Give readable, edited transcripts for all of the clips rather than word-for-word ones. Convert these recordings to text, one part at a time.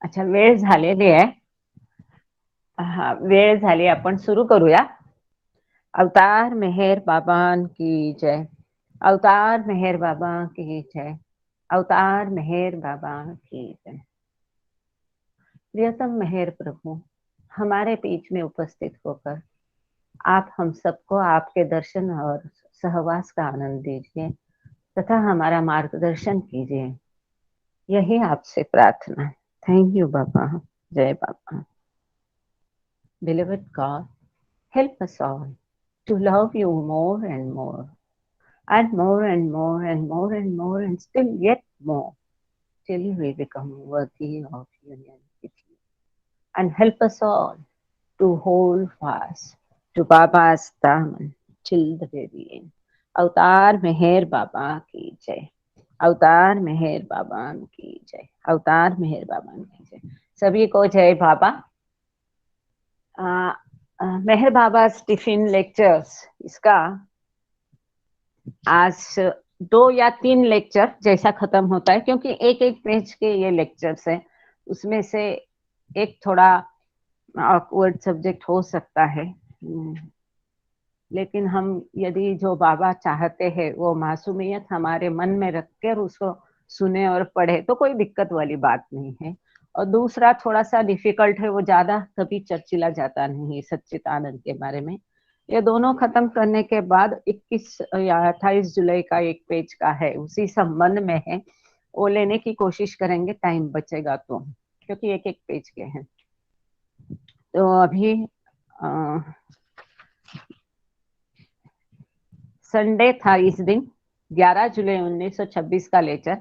अच्छा, वेळ झालेली आहे. हा, वेळ झाली, आपण सुरू करूया. अवतार मेहर बाबा की जय. अवतार मेहर बाबा की जय. अवतार मेहर बाबा की जय। प्रियतम मेहर प्रभु, हमारे बीच में उपस्थित होकर आप हम सबको आपके दर्शन और सहवास का आनंद दीजिए तथा हमारा मार्गदर्शन कीजिए, यही आपसे प्रार्थना। Thank you Baba. जय बाबा। Beloved God, help us all to love you more and more, and more and more and more and more, and still yet more, till we become worthy of union with you. And help us all to hold fast to Baba's Daman till the very end. अवतार मेहर बाबा की जय। अवतार मेहर बाबा की जय। अवतार मेहर बाबा की जय। सभी को जय बाबा। मेहर बाबा टिफिन लेक्चर्स, इसका आज 2 या 3 लेक्चर जैसा खत्म होता है, क्योंकि एक एक पेज के ये लेक्चर्स हैं। उसमें से एक थोड़ा ऑकवर्ड सब्जेक्ट हो सकता है, लेकिन हम यदि जो बाबा चाहते हैं वो मासूमियत हमारे मन में रख कर उसको सुने और पढ़े तो कोई दिक्कत वाली बात नहीं है। और दूसरा थोड़ा सा डिफिकल्ट है, वो ज्यादा कभी चर्चिला जाता नहीं है सच्चिदानंद के बारे में। ये दोनों खत्म करने के बाद 21 या 28 जुलाई का एक पेज का है, उसी संबंध में है, वो लेने की कोशिश करेंगे, टाइम बचेगा तो, क्योंकि एक एक पेज के हैं। तो अभी संडे था इस दिन, 11 जुलाई 1926 का लेक्चर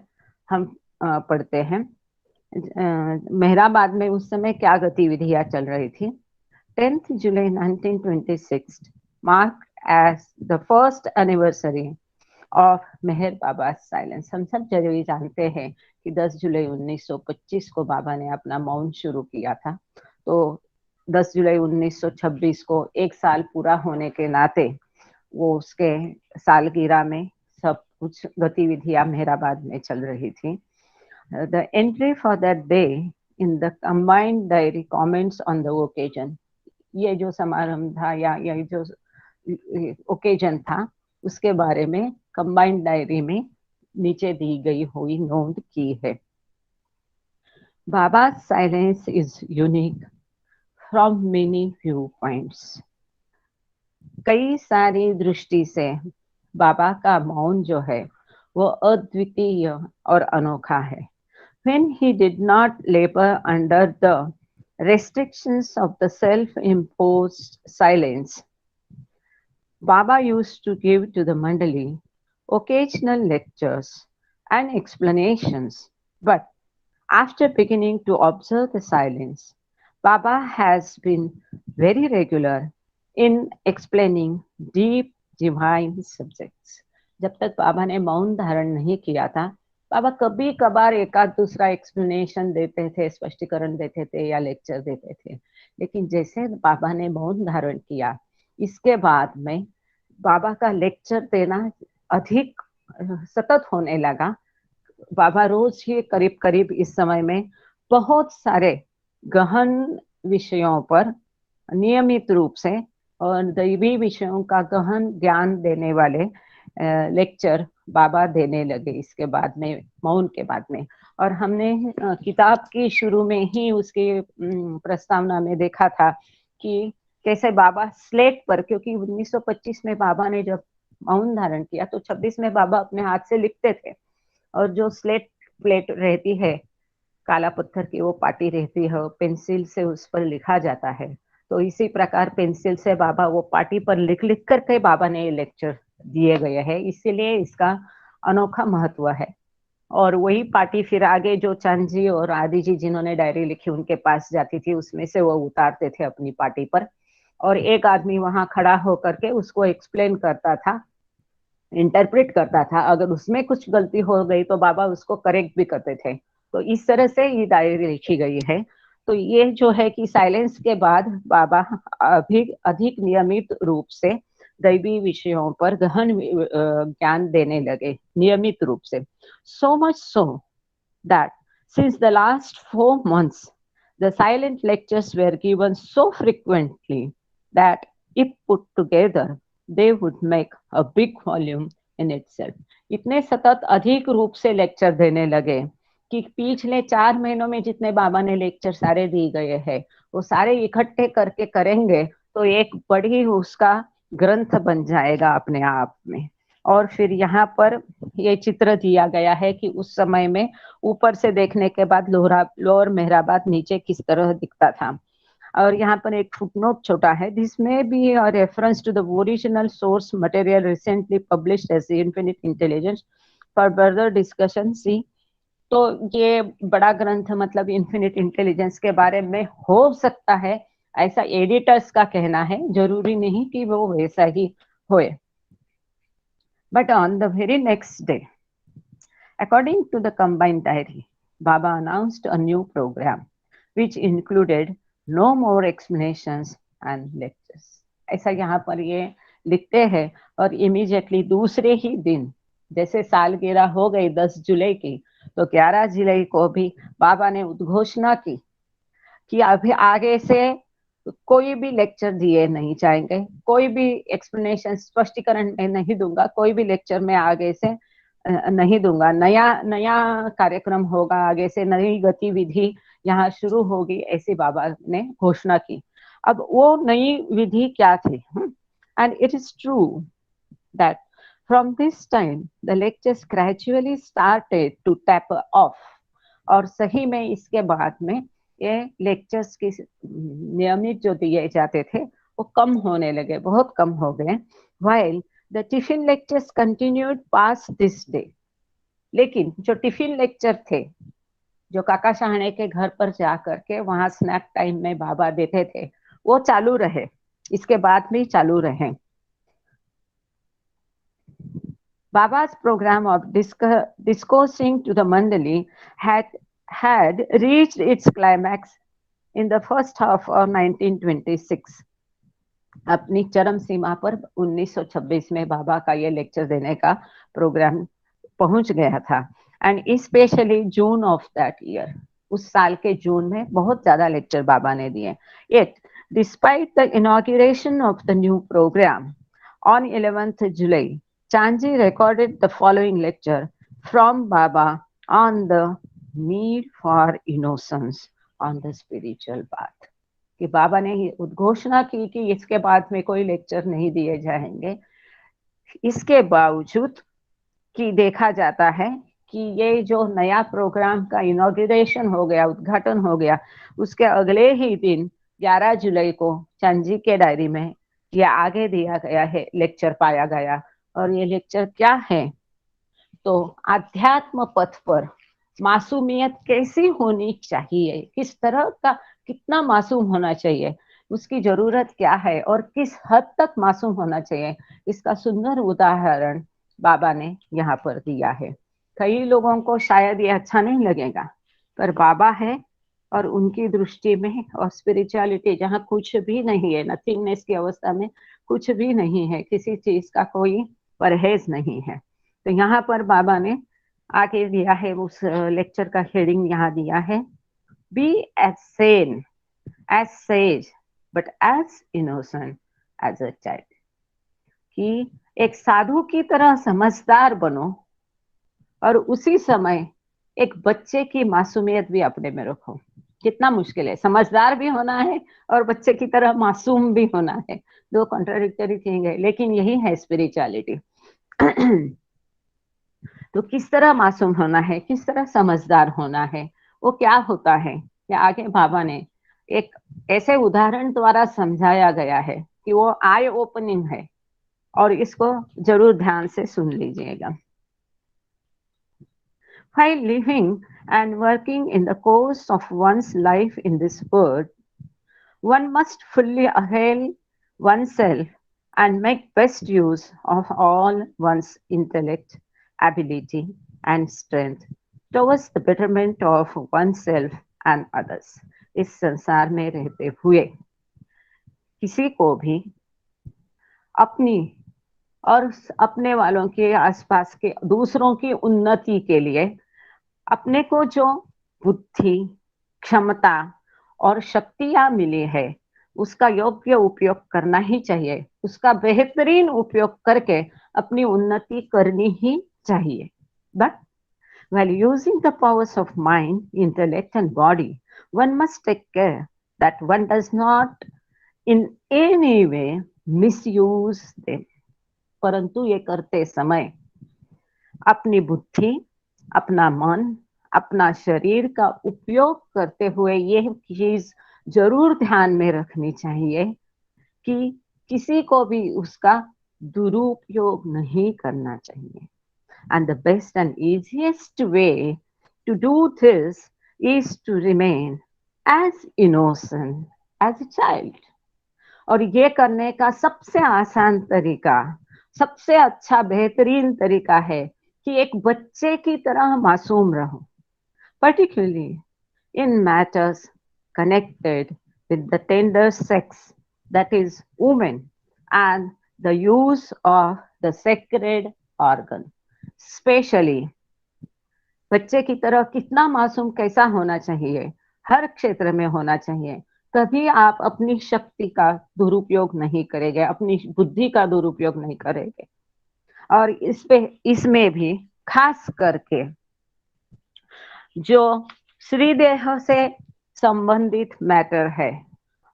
हम पढ़ते हैं। मेहराबाद में उस समय क्या गतिविधियां चल रही थी। 10th July 1926 mark as the first anniversary of Meher Baba silence. हम सब जरूरी जानते हैं कि 10 जुलाई 1925 को बाबा ने अपना मौन शुरू किया था। तो 10 जुलाई 1926 को एक साल पूरा होने के नाते वो उसके सालगिरह में सब कुछ गतिविधियां मेहराबाद में चल रही थी। The entry for that day in the combined diary comments on the occasion, ये जो समारंभ था या ये जो ओकेजन था उसके बारे में कंबाइंड डायरी में नीचे दी गई हुई नोट की है। Baba silence is unique from many view points. कई सारी दृष्टि से बाबा का मौन जो है वो अद्वितीय और अनोखा है। When he did not labor under the restrictions of the self-imposed silence, Baba used to give to the Mandali occasional lectures and explanations, but after beginning to observe the silence, Baba has been very regular in explaining deep divine subjects. जब तक बाबा ने मौन धारण नहीं किया था, बाबा कभी कभार एक आध दूसरा एक्सप्लेनेशन देते थे, स्पष्टीकरण देते थे या लेक्चर देते थे, लेकिन जैसे बाबा ने मौन धारण किया इसके बाद में बाबा का लेक्चर देना अधिक सतत होने लगा। बाबा रोज ही करीब करीब इस समय में बहुत सारे गहन विषयों पर नियमित रूप से और दैवी विषयों का गहन ज्ञान देने वाले लेक्चर बाबा देने लगे इसके बाद में, मौन के बाद में। और हमने किताब की शुरू में ही उसकी प्रस्तावना में देखा था कि कैसे बाबा स्लेट पर, क्योंकि 1925 में बाबा ने जब मौन धारण किया तो 26 में बाबा अपने हाथ से लिखते थे, और जो स्लेट प्लेट रहती है काला पत्थर की वो पाटी रहती है, पेंसिल से उस पर लिखा जाता है। तो इसी प्रकार पेंसिल से बाबा वो पाटी पर लिख लिख करके बाबा ने ये लेक्चर दिए गए हैं, इसीलिए इसका अनोखा महत्व है। और वही पाटी फिर आगे जो चंद जी और आदि जी जिन्होंने डायरी लिखी उनके पास जाती थी, उसमें से वो उतारते थे अपनी पाटी पर, और एक आदमी वहां खड़ा होकर के उसको एक्सप्लेन करता था, इंटरप्रेट करता था। अगर उसमें कुछ गलती हो गई तो बाबा उसको करेक्ट भी करते थे। तो इस तरह से ये डायरी लिखी गई है। तो ये जो है कि साइलेंस के बाद बाबा अधिक अधिक नियमित रूप से दैवी विषयों पर गहन ज्ञान देने लगे, नियमित रूप से। So much so that Since the last 4 months, the silent lectures were given so frequently that, if put together, they would make a big volume in itself. इतने सतत अधिक रूप से लेक्चर देने लगे कि पिछले 4 महीनों में जितने बाबा ने लेक्चर सारे दिए गए हैं, वो सारे इकट्ठे करके करेंगे तो एक बड़ी उसका ग्रंथ बन जाएगा अपने आप में। और फिर यहाँ पर ये चित्र दिया गया है कि उस समय में ऊपर से देखने के बाद लोअर मेहराबाद नीचे किस तरह दिखता था। और यहाँ पर एक फुटनोट छोटा है, दिस में be a reference to the original source material recently published as Infinite Intelligence for further discussion see. तो ये बड़ा ग्रंथ मतलब इन्फिनिट इंटेलिजेंस के बारे में हो सकता है, ऐसा एडिटर्स का कहना है, जरूरी नहीं कि वो वैसा ही होए। But on the very next day, according to the combined diary, Baba announced a new program which included no more explanations and lectures. ऐसा यहाँ पर ये लिखते हैं। और इमीडिएटली दूसरे ही दिन, जैसे सालगिरह हो गई 10 जुलाई की, तो 11 जुलाई को भी बाबा ने उद्घोषणा की कि अभी आगे से कोई भी लेक्चर दिए नहीं जाएंगे, कोई भी एक्सप्लेनेशन स्पष्टीकरण मैं नहीं दूंगा, कोई भी लेक्चर मैं आगे से नहीं दूंगा। नया नया कार्यक्रम होगा, आगे से नई गतिविधि यहाँ शुरू होगी, ऐसी बाबा ने घोषणा की। अब वो नई विधि क्या थी? And it is true that from this time the lectures gradually started to tap off. और सही में इसके बाद में ये लेक्चर्स की नियमित जो दिए जाते थे वो कम होने लगे, बहुत कम हो गए। While the tiffin lectures continued past this day. लेकिन जो टिफिन लेक्चर थे, जो काका शहाणे के घर पर जा करके वहां स्नैक टाइम में बाबा देते थे, वो चालू रहे, इसके बाद भी चालू रहे। Baba's program of discoursing to the Mandali had reached its climax in the first half of 1926. अपनी चरम सीमा पर 1926 में बाबा का ये लेक्चर देने का प्रोग्राम पहुंच गया था। And specially June of that year, उस साल के जून में बहुत ज्यादा लेक्चर बाबा ने दिए। Yet, despite the inauguration of the new program on 11th July, Chanji recorded the following lecture from Baba on the need for innocence on the spiritual path. कि बाबा ने उद्घोषणा की कि इसके बाद में कोई लेक्चर नहीं दिए जाएंगे। इसके बावजूद कि देखा जाता है कि ये जो नया प्रोग्राम का इनॉग्रेशन हो गया, उद्घाटन हो गया, उसके अगले ही दिन 11 जुलाई को चांजी के डायरी में ये आगे दिया गया है, लेक्चर पाया गया। और ये लेक्चर क्या है? तो आध्यात्म पथ पर मासूमियत कैसी होनी चाहिए, किस तरह का, कितना मासूम होना चाहिए, उसकी जरूरत क्या है और किस हद तक मासूम होना चाहिए, इसका सुंदर उदाहरण बाबा ने यहाँ पर दिया है। कई लोगों को शायद ये अच्छा नहीं लगेगा, पर बाबा है और उनकी दृष्टि में और स्पिरिचुअलिटी जहाँ कुछ भी नहीं है, नथिंगनेस की अवस्था में कुछ भी नहीं है, किसी चीज का कोई परहेज नहीं है। तो यहाँ पर बाबा ने आगे दिया है, उस लेक्चर का हेडिंग यहाँ दिया है, be as sane as sage but as innocent as a child. कि एक साधु की तरह समझदार बनो और उसी समय एक बच्चे की मासूमियत भी अपने में रखो। कितना मुश्किल है, समझदार भी होना है और बच्चे की तरह मासूम भी होना है। दो कॉन्ट्राडिक्टरी थिंग है, लेकिन यही है स्पिरिचुअलिटी। तो किस तरह मासूम होना है, किस तरह समझदार होना है, वो क्या होता है, कि आगे बाबा ने एक ऐसे उदाहरण द्वारा समझाया गया है कि वो आई ओपनिंग है, और इसको जरूर ध्यान से सुन लीजिएगा। While living and working in the course of one's life in this world, one must fully avail oneself and make best use of all one's intellect, ability, and strength towards the betterment of oneself and others. इस संसार में रहते हुए किसी को भी अपनी और अपने वालों के आसपास के दूसरों की उन्नति के लिए अपने को जो बुद्धि, क्षमता और शक्तियां मिली है, उसका योग्य उपयोग करना ही चाहिए। उसका बेहतरीन उपयोग करके अपनी उन्नति करनी ही चाहिए। But while using the powers of mind, intellect, and body, one must take care that one does not in any way misuse them. परंतु ये करते समय अपनी बुद्धि, अपना मन, अपना शरीर का उपयोग करते हुए ये चीज जरूर ध्यान में रखनी चाहिए कि किसी को भी उसका दुरुपयोग नहीं करना चाहिए। And the best and easiest way to do this is to remain as innocent as a child. और ये करने का सबसे आसान तरीका, सबसे अच्छा बेहतरीन तरीका है कि एक बच्चे की तरह मासूम रहो, particularly in matters connected with the tender sex, that is women, and the use of the sacred organ. Especially बच्चे की तरह कितना मासूम कैसा होना चाहिए, हर क्षेत्र में होना चाहिए। कभी आप अपनी शक्ति का दुरुपयोग नहीं करेंगे, अपनी बुद्धि का दुरुपयोग नहीं करेंगे। और इसमें भी खास करके जो श्रीदेह से संबंधित मैटर है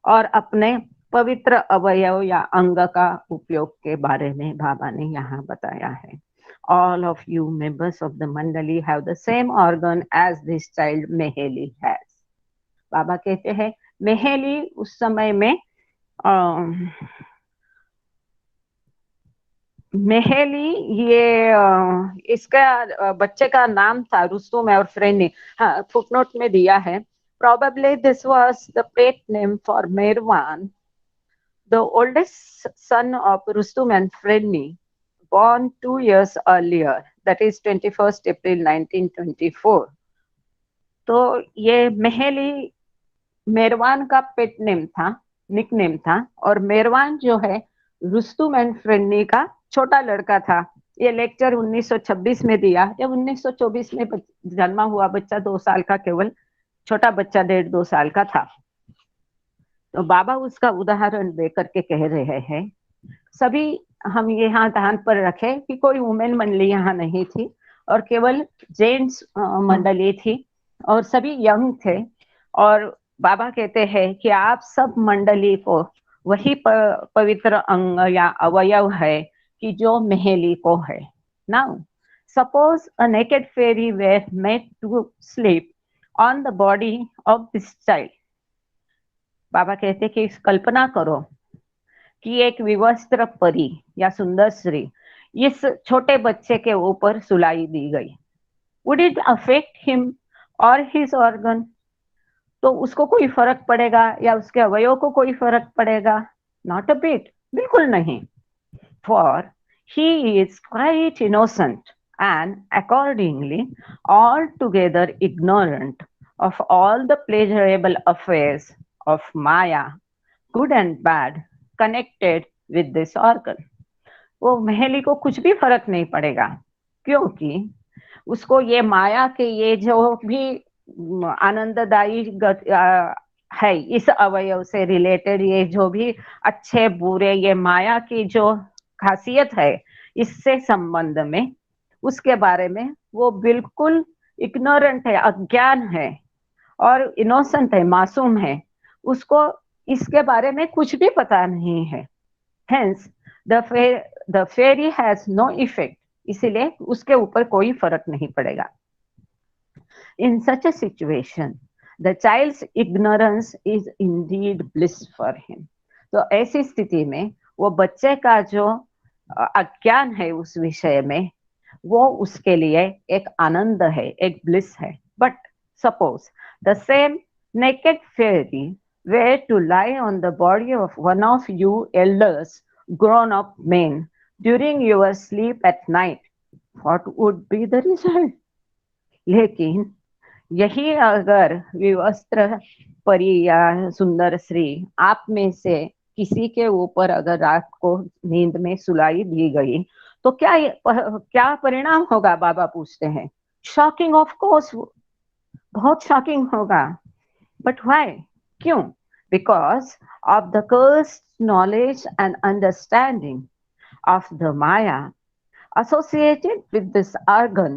और अपने पवित्र अवयव या अंग का उपयोग के बारे में बाबा ने यहाँ बताया है। All of you members of the Mandali have the same organ as this child Meheli has. बाबा कहते हैं मेहेली उस समय में मेहेली ये इसका बच्चे का नाम था रुस्तुम और फ्रेंडी। हाँ, फुटनोट में दिया है। Probably this was the pet name for Merwan, the oldest son of Rustum and Frenny, born 2 years earlier, that is 21st April 1924. तो ये मेहेली मेरवान का पेट नेम था, निक नेम था, और मेरवान जो है रुस्तुम एंड फ्रेंनी का छोटा लड़का था। ये लेक्चर 1926 में दिया या 1924 में जन्मा हुआ बच्चा 2 साल का, केवल छोटा बच्चा 1.5-2 साल का था। तो बाबा उसका उदाहरण देकर के कह रहे हैं, सभी हम यहाँ ध्यान पर रखे कि कोई वुमेन मंडली यहाँ नहीं थी और केवल जेंट्स मंडली थी और सभी यंग थे। और बाबा कहते हैं कि आप सब मंडली को वही पवित्र अंग या अवयव है कि जो मेहेली को है। Now suppose a naked fairy were made to sleep on the body of this child. Baba कहते कि कल्पना करो कि एक विवस्त्र परी या सुंदर स्त्री इस छोटे बच्चे के ऊपर सुलाई दी गई। Would it affect him or his organ? तो उसको कोई फर्क पड़ेगा या उसके अवयव को कोई फर्क पड़ेगा? Not a bit, बिल्कुल नहीं। For he is quite innocent and accordingly altogether ignorant of all the pleasurable affairs of Maya, good and bad, connected with this organ. वो मेहेली को कुछ भी फर्क नहीं पड़ेगा, क्योंकि उसको ये माया के ये जो भी आनंददायी है इस अवयव से रिलेटेड, ये जो भी अच्छे बुरे ये माया की जो खासियत है इससे संबंध में, उसके बारे में वो बिल्कुल इग्नोरेंट है, अज्ञान है और इनोसेंट है, मासूम है। उसको इसके बारे में कुछ भी पता नहीं है। Hence, the fairy has no effect. इसीलिए उसके ऊपर कोई फर्क नहीं पड़ेगा। In such a situation, the child's ignorance is indeed bliss for him. तो ऐसी स्थिति में वो बच्चे का जो अज्ञान है उस विषय में, वो उसके लिए एक आनंद है, एक ब्लिस है। But suppose the same naked fairy were to lie on the body of one of you elders, grown up men, during your sleep at night, what would be the result? लेकिन यही अगर विवस्त्र परी या सुंदर स्त्री आप में से किसी के ऊपर अगर रात को नींद में सुलाई दी गई तो क्या परिणाम होगा? बाबा पूछते हैं। शॉकिंग ऑफ कोर्स, बहुत शॉकिंग होगा। But why? क्यों? Because of the cursed knowledge and understanding of the Maya associated with this organ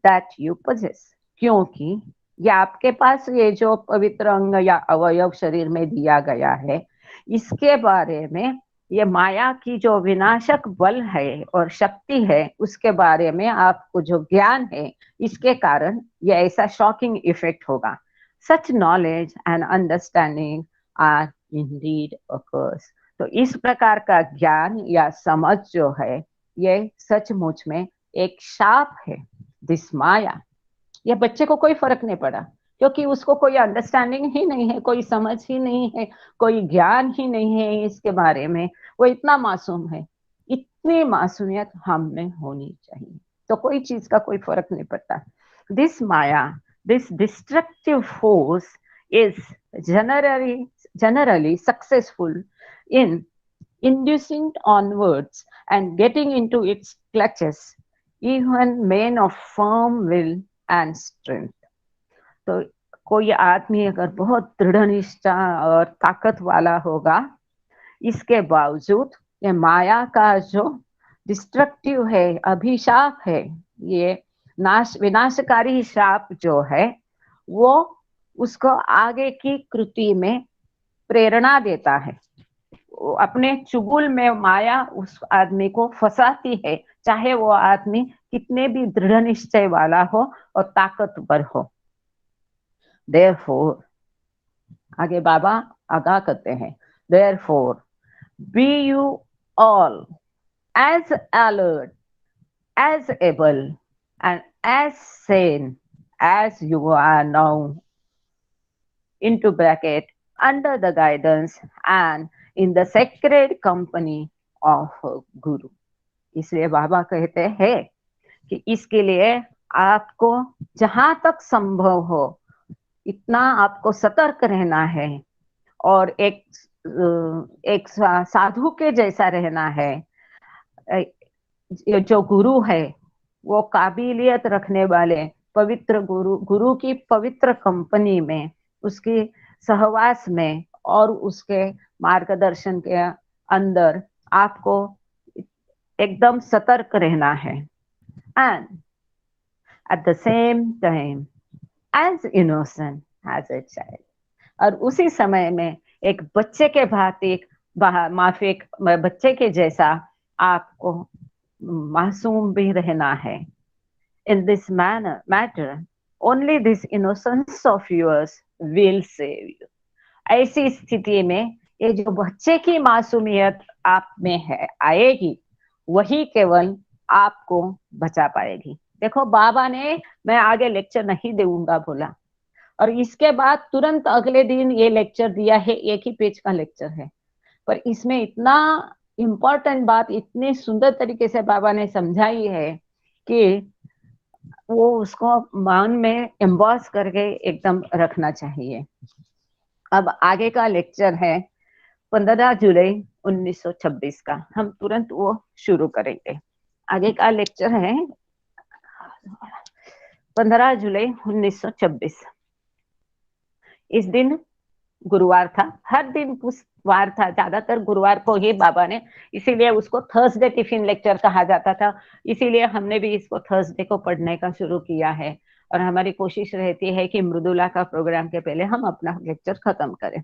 that you possess. क्योंकि ये आपके पास ये जो पवित्र अंग या अवयव शरीर में दिया गया है, इसके बारे में ये माया की जो विनाशक बल है और शक्ति है, उसके बारे में आपको जो ज्ञान है, इसके कारण ये ऐसा शॉकिंग इफेक्ट होगा. Such knowledge and understanding are indeed a curse. तो इस प्रकार का ज्ञान या समझ जो है, ये सचमुच में एक शाप है. दिस माया, ये बच्चे को कोई फर्क नहीं पड़ा, क्योंकि उसको कोई अंडरस्टैंडिंग ही नहीं है, कोई समझ ही नहीं है, कोई ज्ञान ही नहीं है इसके बारे में. वो इतना मासूम है. इतनी मासूमियत हम में होनी चाहिए, तो कोई चीज का कोई फर्क नहीं पड़ता. This Maya, this destructive force is generally successful in inducing onwards and getting into its clutches even men of firm will and strength. तो कोई आदमी अगर बहुत दृढ़ निष्ठा और ताकत वाला होगा, इसके बावजूद ये माया का जो डिस्ट्रक्टिव है, अभिशाप है, ये विनाशकारी शाप जो है, वो उसको आगे की कृति में प्रेरणा देता है. अपने चुगुल में माया उस आदमी को फंसाती है, चाहे वो आदमी कितने भी दृढ़ निश्चय वाला हो और ताकतवर हो. Therefore, आगे बाबा आगाह करते हैं, Therefore, be you all as alert, as able, and as sane as you are now, into bracket, under the guidance and in the sacred company of Guru. इसलिए बाबा कहते हैं कि इसके लिए आपको जहां तक संभव हो इतना आपको सतर्क रहना है और एक साधु के जैसा रहना है. जो गुरु है वो काबिलियत रखने वाले पवित्र गुरु की पवित्र कंपनी में, उसकी सहवास में और उसके मार्गदर्शन के अंदर आपको एकदम सतर्क रहना है. And at the same time as innocent as a child, और उसी समय में एक बच्चे के भांति, माफिक बच्चे के जैसा आपको मासूम भी रहना है. In this matter, only this innocence of yours will save you. ऐसी स्थिति में ये जो बच्चे की मासूमियत आप में है आएगी, वही केवल आपको बचा पाएगी. देखो बाबा ने मैं आगे लेक्चर नहीं दूंगा बोला, और इसके बाद तुरंत अगले दिन ये लेक्चर दिया है. एक ही पेज का लेक्चर है, पर इसमें इतना इम्पोर्टेंट बात इतने सुंदर तरीके से बाबा ने समझाई है कि वो उसको मन में एम्बॉस करके एकदम रखना चाहिए. अब आगे का लेक्चर है 15 जुलाई 1926 का. हम तुरंत वो शुरू करेंगे. आगे का लेक्चर है 15 जुलाई 1926. इस दिन गुरुवार था. हर दिन वार था, ज्यादातर गुरुवार को ही बाबा ने, इसीलिए उसको थर्सडे टिफिन लेक्चर कहा जाता था. इसीलिए हमने भी इसको थर्सडे को पढ़ने का शुरू किया है, और हमारी कोशिश रहती है कि मृदुला का प्रोग्राम के पहले हम अपना लेक्चर खत्म करें.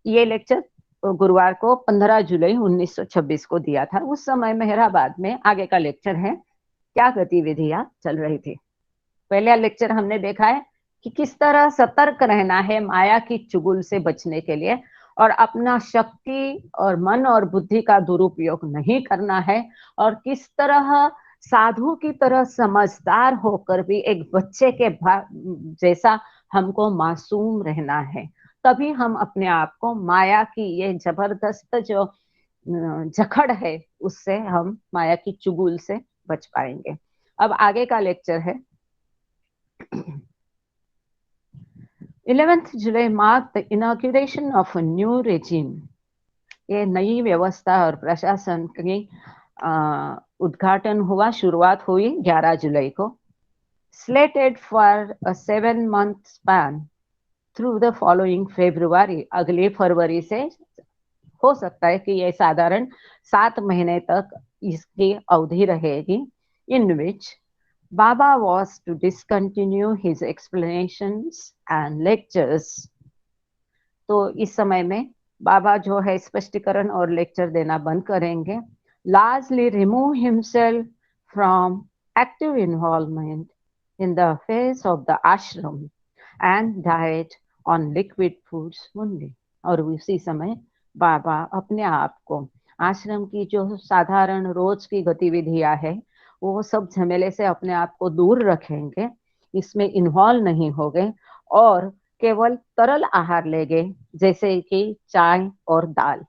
ये लेक्चर गुरुवार को 15 जुलाई 1926 को दिया था. उस समय मेहराबाद में आगे का लेक्चर है क्या गतिविधियां चल रही थी. पहला लेक्चर हमने देखा है कि किस तरह सतर्क रहना है माया की चुगुल से बचने के लिए, और अपना शक्ति और मन और बुद्धि का दुरुपयोग नहीं करना है, और किस तरह साधु की तरह समझदार होकर भी एक बच्चे के जैसा हमको मासूम रहना है. तभी हम अपने आप को माया की ये जबरदस्त जो जकड़ है उससे, हम माया की चुगुल से बच पाएंगे. अब आगे का लेक्चर है 11th July marked the inauguration of a new regime. ये नई व्यवस्था और प्रशासन की उद्घाटन हुआ, शुरुआत हुई 11 जुलाई को. slated for a 7-month span through the following February, अगले फरवरी से हो सकता है कि ये साधारण 7 महीने तक इसकी अवधि रहेगी, in which Baba was to discontinue his explanations and lectures. तो इस समय में बाबा जो है स्पष्टीकरण और लेक्चर देना बंद करेंगे, largely remove himself from active involvement in the affairs of the ashram and diet on liquid foods only. और उसी समय बाबा अपने आप को आश्रम की जो साधारण रोज की गतिविधियां है वो सब झमेले से अपने आप को दूर रखेंगे, इसमें इन्वॉल्व नहीं होंगे और केवल तरल आहार लेंगे जैसे कि चाय और दाल.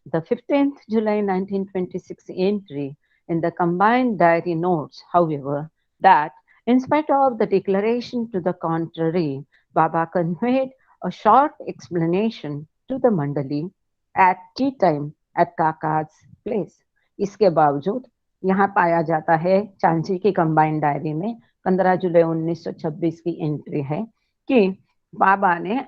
The 15th July 1926 entry in the combined diary notes, however, that in spite of the declaration to the contrary, Baba conveyed a short explanation to the Mandali at tea time at Kaka's place. इसके बावजूद यहाँ पाया जाता है चांची की combined diary में 15 जुलाई 1926 की entry है कि बाबा ने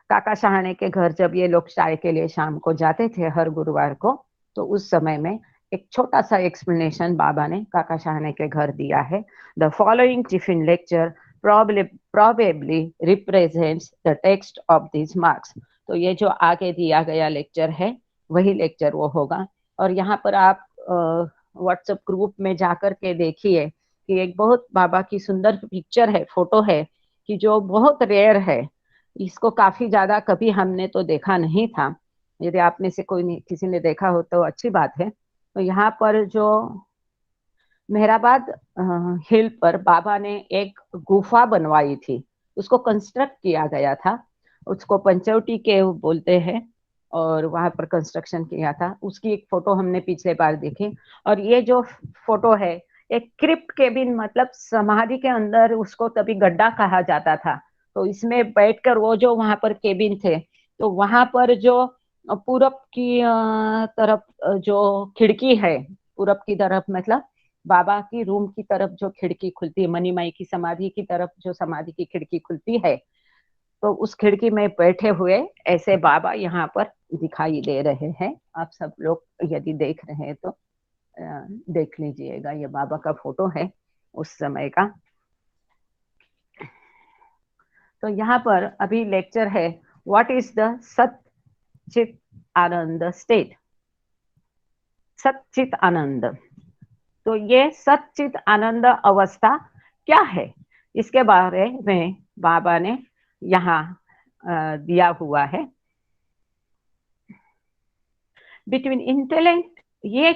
काका शहाणे के घर जब ये लोग चाय के लिए शाम को जाते थे हर गुरुवार को, तो उस समय में एक छोटा सा एक्सप्लेनेशन बाबा ने काका शहाणे के घर दिया है. The following tiffin lecture probably represents the text of these marks. तो ये जो आगे दिया गया लेक्चर है वही लेक्चर वो होगा. और यहाँ पर आप व्हाट्सएप ग्रुप में जाकर के देखिए कि एक बहुत बाबा की सुंदर पिक्चर है, फोटो है कि जो बहुत रेयर है, इसको काफी ज्यादा कभी हमने तो देखा नहीं था. यदि आप में से कोई किसी ने देखा हो तो अच्छी बात है. तो यहाँ पर जो मेहराबाद हिल पर बाबा ने एक गुफा बनवाई थी, उसको कंस्ट्रक्ट किया गया था, उसको पंचवटी के बोलते हैं, और वहां पर कंस्ट्रक्शन किया था. उसकी एक फोटो हमने पिछले बार देखी. और ये जो फोटो है एक क्रिप्ट केबिन, मतलब समाधि के अंदर उसको तभी गड्ढा कहा जाता था. तो इसमें बैठकर वो जो वहां पर केबिन थे, तो वहां पर जो पूरब की तरफ जो खिड़की है, पूरब की तरफ मतलब बाबा की रूम की तरफ जो खिड़की खुलती है, मनीमाई की समाधि की तरफ जो समाधि की खिड़की खुलती है, तो उस खिड़की में बैठे हुए ऐसे बाबा यहाँ पर दिखाई दे रहे हैं. आप सब लोग यदि देख रहे हैं तो देख लीजिएगा, ये बाबा का फोटो है उस समय का. तो यहाँ पर अभी लेक्चर है what is the sachchit anand state. सच्चित आनंद, तो ये सच्चित आनंद अवस्था क्या है, इसके बारे में बाबा ने यहाँ दिया हुआ है. बिटवीन इंटेलेक्ट, ये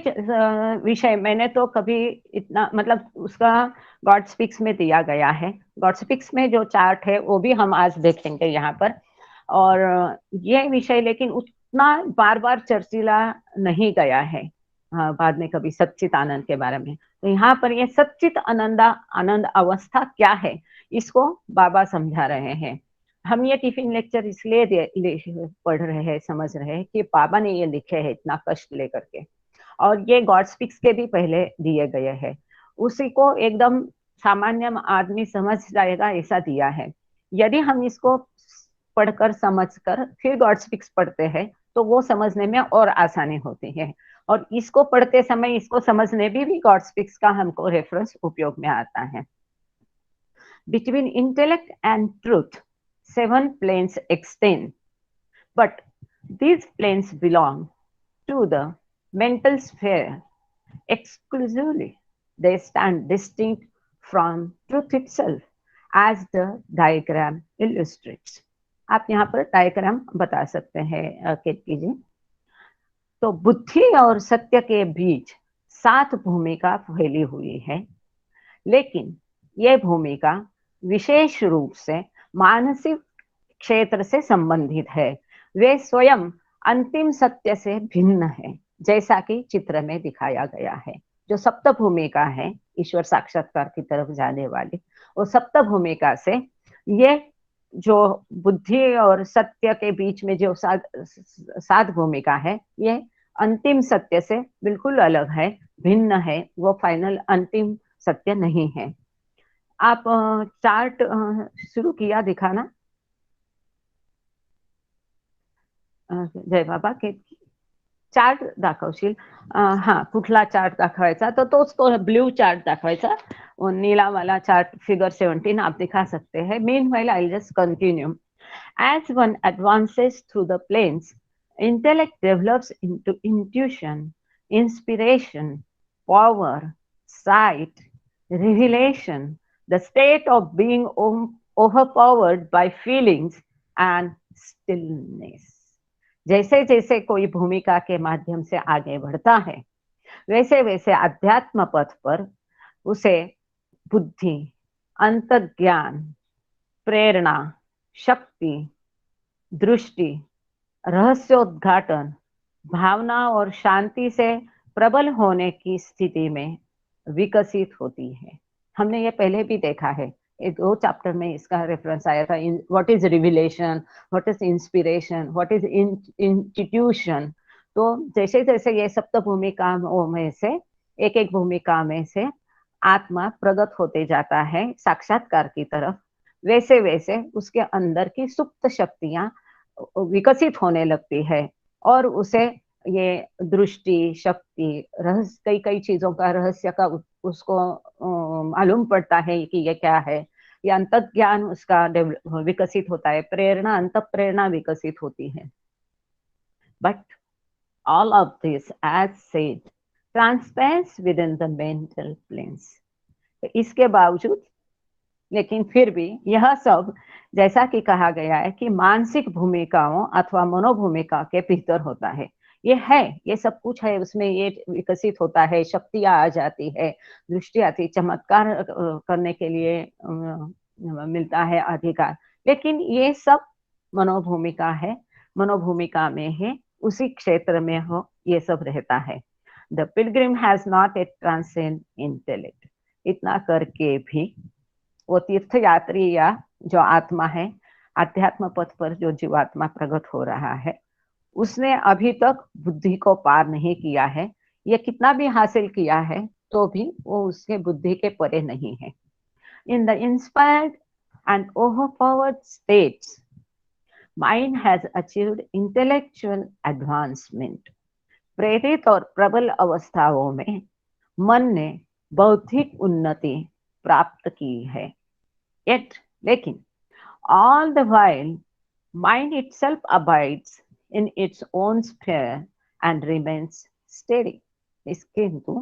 विषय मैंने तो कभी इतना, मतलब उसका गॉड स्पीक्स में दिया गया है. गॉड स्पीक्स में जो चार्ट है वो भी हम आज देखेंगे यहाँ पर. और ये विषय लेकिन उतना बार बार चर्चिला नहीं गया है. हाँ, बाद में कभी सच्चित आनंद के बारे में. तो यहाँ पर ये सच्चित आनंद अवस्था क्या है, इसको बाबा समझा रहे हैं. हम ये टिफिन लेक्चर इसलिए पढ़ रहे हैं, समझ रहे हैं कि बाबा ने ये लिखे हैं इतना कष्ट लेकर के, और ये गॉड स्पीक्स के भी पहले दिए गए हैं. उसी को एकदम सामान्य आदमी समझ जाएगा ऐसा दिया है. यदि हम इसको पढ़कर समझकर फिर गॉड स्पीक्स पढ़ते हैं तो वो समझने में और आसानी होती है. और इसको पढ़ते समय इसको समझने भी गॉड स्पीक्स का हमको रेफरेंस उपयोग में आता है. Between intellect and truth 7 planes extend, but these planes belong to the mental sphere exclusively. They stand distinct from truth itself, as the diagram illustrates. आप यहाँ पर डायग्राम बता सकते हैं केतकी जी. तो बुद्धि और सत्य के बीच 7 भूमिका फैली हुई है, लेकिन यह भूमिका विशेष रूप से मानसिक क्षेत्र से संबंधित है. वे स्वयं अंतिम सत्य से भिन्न है, जैसा कि चित्र में दिखाया गया है. जो सप्त भूमिका है ईश्वर साक्षात्कार की तरफ जाने वाली, वो सप्त भूमिका से ये जो बुद्धि और सत्य के बीच में जो 7 भूमिका है, ये अंतिम सत्य से बिल्कुल अलग है, भिन्न है. वो फाइनल अंतिम सत्य नहीं है. आप चार्ट शुरू किया दिखाना जय बाबा के चार्ट दाखवशील हा कुठला चार्ट दाखवायचा तर तोच तो ब्ल्यू चार्ट दाखवायचा नीला वाला चार्ट फिगर 17 आप दिखा सकते हैं meanwhile I just continue as one advances through the planes intellect develops into intuition inspiration power sight revelation the state of being overpowered by feelings and stillness जैसे जैसे कोई भूमिका के माध्यम से आगे बढ़ता है वैसे वैसे अध्यात्म पथ पर उसे बुद्धि अंतर्ज्ञान प्रेरणा शक्ति दृष्टि रहस्योद्घाटन भावना और शांति से प्रबल होने की स्थिति में विकसित होती है हमने ये पहले भी देखा है ये 2 चैप्टर में इसका रेफरेंस आया था what is revelation what is inspiration what is institution तो जैसे जैसे ये सप्त भूमिकाओं में से एक एक भूमिका में से आत्मा प्रगत होते जाता है साक्षात्कार की तरफ वैसे वैसे उसके अंदर की सुप्त शक्तियां विकसित होने लगती है और उसे ये दृष्टि शक्ति रहस्य कई कई चीजों का रहस्य का उसको मालूम पड़ता है कि ये क्या है ये अंतत ज्ञान उसका विकसित होता है प्रेरणा अंत प्रेरणा विकसित होती है but all of this as said transparence within the mental planes इसके बावजूद लेकिन फिर भी यह सब जैसा कि कहा गया है कि मानसिक भूमिकाओं अथवा मनोभूमिका के भीतर होता है ये है ये सब कुछ है उसमें ये विकसित होता है शक्तियां आ जाती है दृष्टि आती चमत्कार करने के लिए मिलता है अधिकार लेकिन ये सब मनोभूमिका है मनोभूमिका में है उसी क्षेत्र में हो ये सब रहता है the Pilgrim has not a transcend intellect इतना करके भी वो तीर्थयात्री या जो आत्मा है अध्यात्म पथ पर जो जीवात्मा प्रगट हो रहा है उसने अभी तक बुद्धि को पार नहीं किया है ये कितना भी हासिल किया है तो भी वो उसके बुद्धि के परे नहीं है in the inspired and overpowered states mind has achieved intellectual advancement प्रेरित और प्रबल अवस्थाओं में मन ने बौद्धिक उन्नति प्राप्त की है yet लेकिन all the while mind itself abides in its own sphere and remains steady किंतु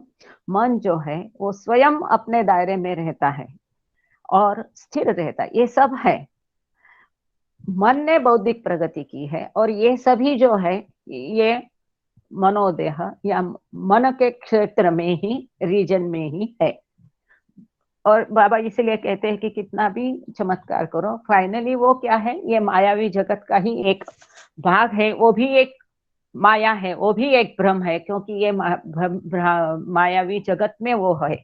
मन जो है वो स्वयं अपने दायरे में रहता है और स्थिर रहता है ये सब है मन ने बौद्धिक प्रगति की है और ये सभी जो है ये मनोदेह या मन के क्षेत्र में ही रीजन में ही है और बाबा इसलिए कहते हैं कि कितना भी चमत्कार करो फाइनली वो क्या है ये मायावी जगत का ही एक भाग है वो भी एक माया है वो भी एक भ्रम है क्योंकि ये मायावी जगत में वो है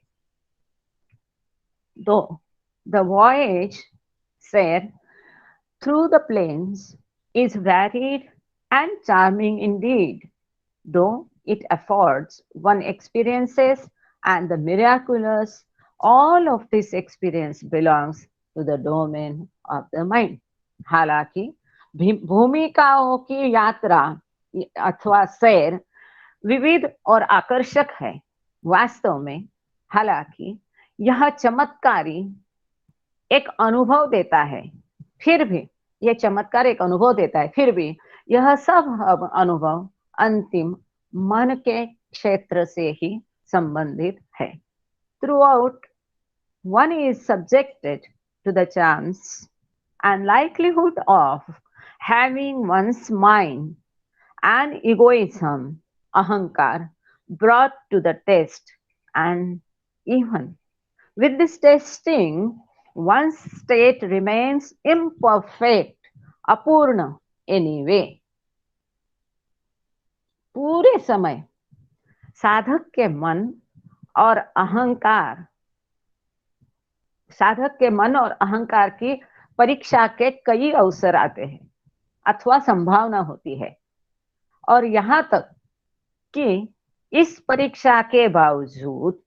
तो the voyage there through the planes is varied and charming indeed though it affords one experiences and the miraculous all of this experience belongs to the domain of the mind हालांकि भूमिकाओं की यात्रा अथवा सैर विविध और आकर्षक है वास्तव में हालांकि यह चमत्कारी एक अनुभव देता है फिर भी यह चमत्कार एक अनुभव देता है फिर भी यह सब अनुभव अंतिम मन के क्षेत्र से ही संबंधित है throughout one is subjected to the chance and likelihood of having one's mind and egoism ahankar brought to the test and even with this testing one's state remains imperfect apurna anyway पूरे समय साधक के मन और अहंकार साधक के मन और अहंकार की परीक्षा के कई अवसर आते हैं अथवा संभावना होती है और यहाँ तक कि इस परीक्षा के बावजूद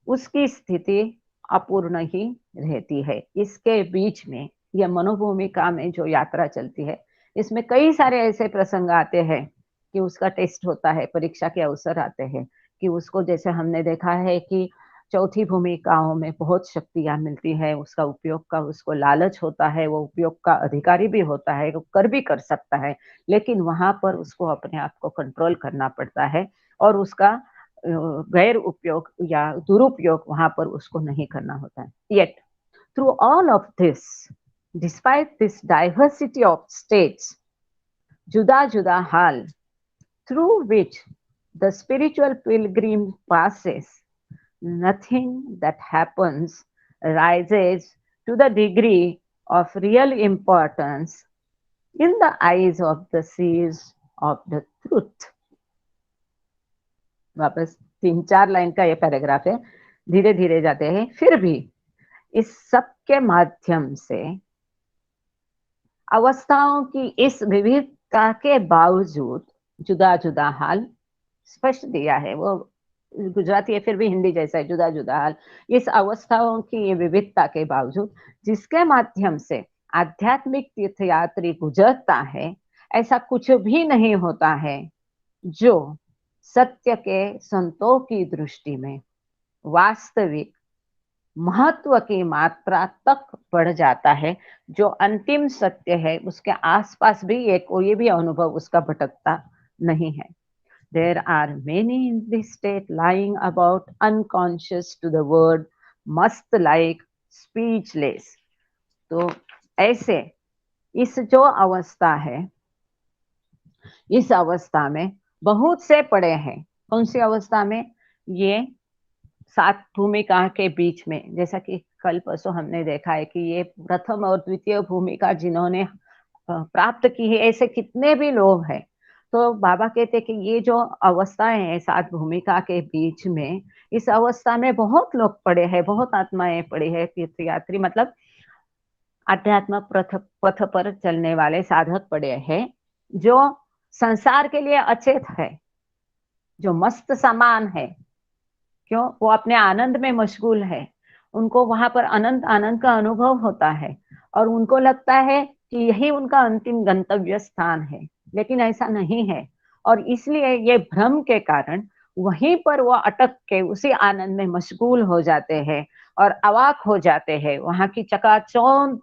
उसकी स्थिति अपूर्ण ही रहती है। इसके बीच में यह मनोभूमिका में जो यात्रा चलती है, इसमें कई सारे ऐसे प्रसंग आते हैं कि उसका टेस्ट होता है, परीक्षा के अवसर आते हैं कि उसको, जैसे हमने देखा है कि चौथी भूमिकाओं में बहुत शक्तियाँ मिलती है, उसका उपयोग का उसको लालच होता है, वो उपयोग का अधिकारी भी होता है, वो कर सकता है, लेकिन वहाँ पर उसको अपने आप को कंट्रोल करना पड़ता है और उसका गैर उपयोग या दुरुपयोग वहाँ पर उसको नहीं करना होता है। Yet through all of this, despite this diversity of states, juda-juda hal, through which the spiritual pilgrim passes, nothing that happens rises to the degree of real importance in the eyes of the seers of the truth. वापस 3-4 line का ये paragraph है, धीरे धीरे जाते हैं। फिर भी इस सब के माध्यम से अवस्थाओं की इस विविधता के बावजूद जुदा-जुदा हाल स्पष्ट दिया है, वो गुजराती है फिर भी हिंदी जैसा है, जुदा-जुदा हाल। इस अवस्थाओं की ये विविधता के बावजूद जिसके माध्यम से आध्यात्मिक तीर्थयात्री गुजरता है, ऐसा कुछ भी नहीं होता है जो सत्य के संतों की दृष्टि में वास्तविक महत्व की मात्रा तक बढ़ जाता है। जो अंतिम सत्य है उसके आसपास भी ये कोई भी अनुभव उसका भटकता नहीं है। There are many in this state lying about unconscious to the word must like speechless. तो ऐसे इस जो अवस्था है, इस अवस्था में बहुत से पड़े हैं। कौन सी अवस्था में? ये 7 भूमिका के बीच में, जैसा कि कल परसों हमने देखा है कि ये प्रथम और द्वितीय भूमिका जिन्होंने प्राप्त की है, ऐसे कितने भी लोग हैं। तो बाबा कहते हैं कि ये जो अवस्थाएँ हैं 7 भूमिका के बीच में, इस अवस्था में बहुत लोग पड़े हैं, बहुत आत्माएँ पड़ी हैं, तीर्थयात्री मतलब अध्यात्म पथ पर चलने वाले साधक पड़े हैं, जो संसार के लिए अचेत है, जो मस्त सामान है। क्यों? वो अपने आनंद में मशगूल है। उनको वहाँ पर अनंत आनंद का अनुभव होता है और उनको लगता है कि यही उनका अंतिम गंतव्य स्थान है, लेकिन ऐसा नहीं है। और इसलिए ये भ्रम के कारण वहीं पर वो अटक के उसी आनंद में मशगूल हो जाते हैं और अवाक हो जाते हैं। वहाँ की चकाचौंध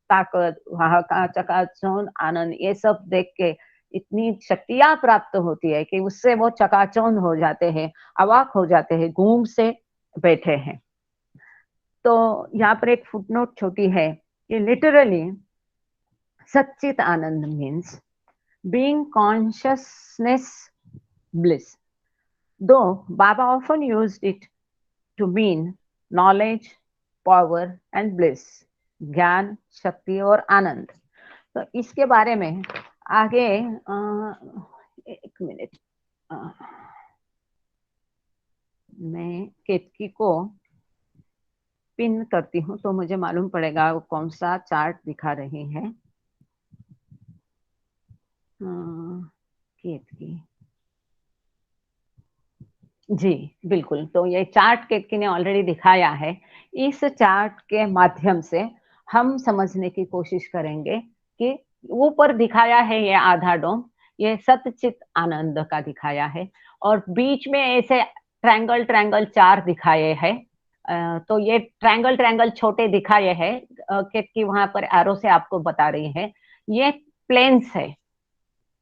ताकत, वहाँ का चकाचौंध आनंद, ये सब देख के इतनी शक्तियाँ प्राप्त होती है कि उससे वो चकाचौंध हो जाते हैं, अवाक हो जाते हैं, गूंग से बैठे हैं। तो यहाँ पर एक फुटनोट छोटी है कि literally sachchit anand means being consciousness bliss, though Baba often used it to mean knowledge, power and bliss, ज्ञान, शक्ति और आनंद। तो इसके बारे में आगे एक मिनट, मैं केतकी को पिन करती हूँ तो मुझे मालूम पड़ेगा वो कौन सा चार्ट दिखा रही है। केतकी जी, बिल्कुल। तो ये चार्ट केतकी ने ऑलरेडी दिखाया है। इस चार्ट के माध्यम से हम समझने की कोशिश करेंगे कि ऊपर दिखाया है ये आधा डोम, ये सतचित आनंद का दिखाया है और बीच में ऐसे ट्रायंगल 4 दिखाए हैं। तो ये ट्रायंगल छोटे दिखाए हैं, केतकी वहाँ पर एरो से आपको बता रही है। ये प्लेन्स है,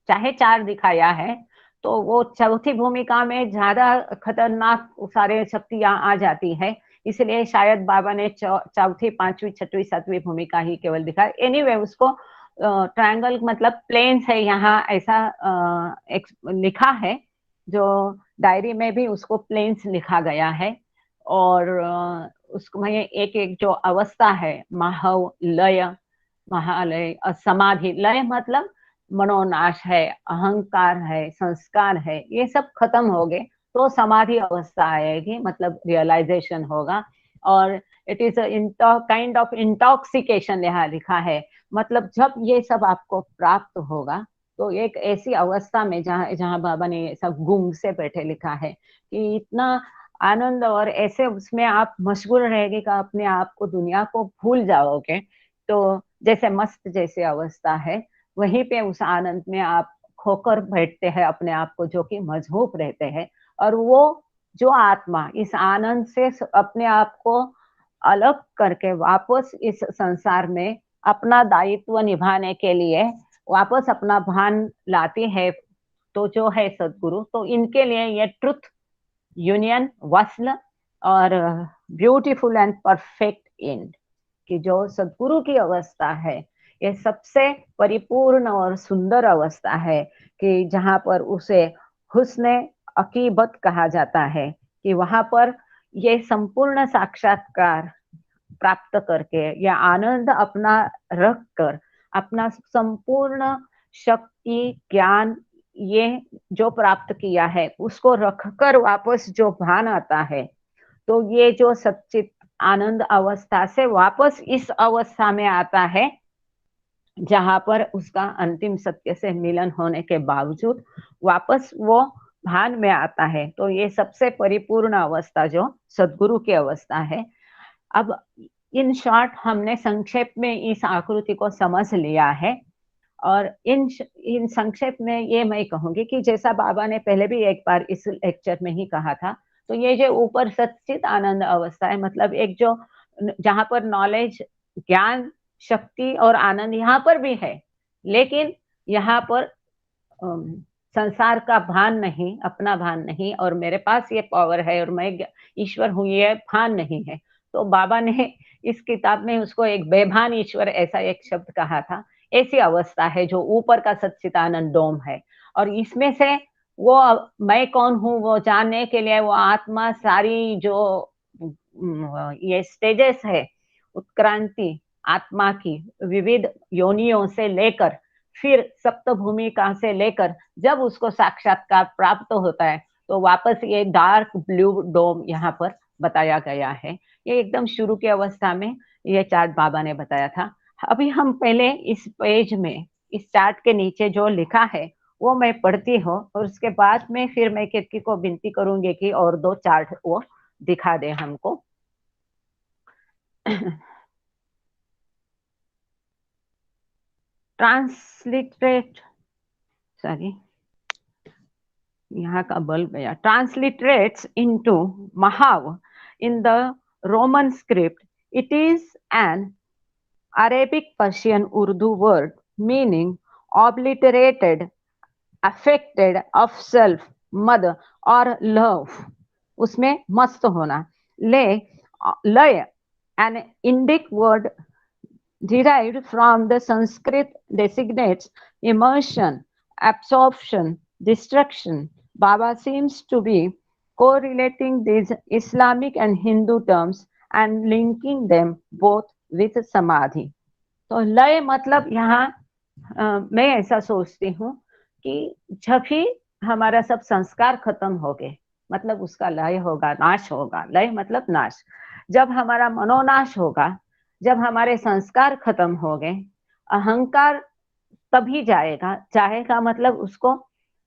चाहे 4 दिखाया है, तो वो चौथी भूमिका में ज़्यादा खतरनाक सारे शक्तियाँ आ जाती हैं, इसलिए शायद बाबा ने चौथी, 5वीं, 6वीं, 7वीं भूमिका ही केवल दिखाया। एनीवे उसको ट्रायंगल मतलब प्लेन्स है यहाँ, ऐसा एक लिखा है, जो डायरी में भी उसको प्लेन्स लिखा गया है। और उसमें एक-एक जो अवस्था है, महाव, लय, महालय, समाधि, लय मतलब मनोनाश है, अहंकार है, संस्कार है, ये सब खत्म हो गए तो समाधि अवस्था आएगी, मतलब रियलाइजेशन होगा। और it is kind of intoxication यहाँ लिखा है, मतलब जब ये सब आपको प्राप्त होगा तो एक ऐसी अवस्था में जहाँ जहाँ बाबा ने ऐसा गुंग से बैठे लिखा है कि इतना आनंद और ऐसे उसमें आप मशगूल रहेंगे कि अपने आप को दुनिया को भूल जाओगे। तो जैसे मस्त जैसी अवस्था है, वहीं पे उस आनंद में आप खोकर बैठते हैं अपने आप को, जो कि मजबूत रहते हैं। और वो जो आत्मा इस आनंद से अपने आप को अलग करके वापस इस संसार में अपना दायित्व निभाने के लिए वापस अपना भान लाती है, तो जो है सदगुरु, तो इनके लिए ये ट्रुथ, यूनियन, वसल और ब्यूटीफुल एंड परफेक्ट एंड, कि जो सदगुरु की अवस्था है, ये सबसे परिपूर्ण और सुंदर अवस्था है, कि जहाँ पर उसे हुस्ने अकीबत कहा जाता है, कि वहां पर ये संपूर्ण साक्षात्कार प्राप्त करके या आनंद अपना रख कर अपना संपूर्ण शक्ति, ज्ञान, ये जो प्राप्त किया है उसको रखकर वापस जो भान आता है, तो ये जो सच्चित आनंद अवस्था से वापस इस अवस्था में आता है, जहां पर उसका अंतिम सत्य से मिलन होने के बावजूद वापस वो भान में आता है। तो ये सबसे परिपूर्ण अवस्था जो सदगुरु की अवस्था है। अब इन शॉर्ट हमने संक्षेप में इस आकृति को समझ लिया है। और इन संक्षेप में ये मैं कहूंगी कि जैसा बाबा ने पहले भी एक बार इस लेक्चर में ही कहा था, तो ये जो ऊपर सच्चित आनंद अवस्था है, मतलब एक जो जहां पर नॉलेज, ज्ञान, शक्ति और आनंद यहाँ पर भी है, लेकिन यहाँ पर अम, संसार का भान नहीं, अपना भान नहीं, और मेरे पास ये पावर है और मैं ईश्वर हूँ, ये भान नहीं है। तो बाबा ने इस किताब में उसको एक बेभान ईश्वर ऐसा एक शब्द कहा था। ऐसी अवस्था है जो ऊपर का सच्चिदानंद डोम है, और इसमें से वो मैं कौन हूँ वो जानने के लिए वो आत्मा सारी जो ये स्टेजेस है उत्क्रांति आत्मा की विविध योनियों से लेकर फिर सप्त भूमिका से लेकर जब उसको साक्षात्कार प्राप्त होता है, तो वापस ये डार्क ब्लू डोम यहाँ पर बताया गया है। ये एकदम शुरू की अवस्था में ये चार्ट बाबा ने बताया था। अभी हम पहले इस पेज में इस चार्ट के नीचे जो लिखा है वो मैं पढ़ती हूँ, और उसके बाद में फिर मैं कितकी को विनती करूंगी कि और दो चार्ट वो दिखा दे हमको। ट्रांसलिटरेट, सॉरी यहाँ का बल गया, ट्रांसलिटरेट्स इनटू महाव in the Roman script. It is an Arabic Persian Urdu word meaning obliterated, affected of self, mother और love, उसमें मस्त होना। ले लय, an Indic word derived from the Sanskrit, designates immersion, absorption, destruction. Baba seems to be correlating these Islamic and Hindu terms and linking them both with samadhi. तो लय मतलब यहाँ मैं ऐसा सोचती हूँ कि जब भी हमारा सब संस्कार खत्म हो गए, मतलब उसका लय होगा, नाश होगा। लय मतलब नाश। जब हमारा मनोनाश होगा, जब हमारे संस्कार खत्म हो गए, अहंकार तभी जाएगा। जाएगा मतलब उसको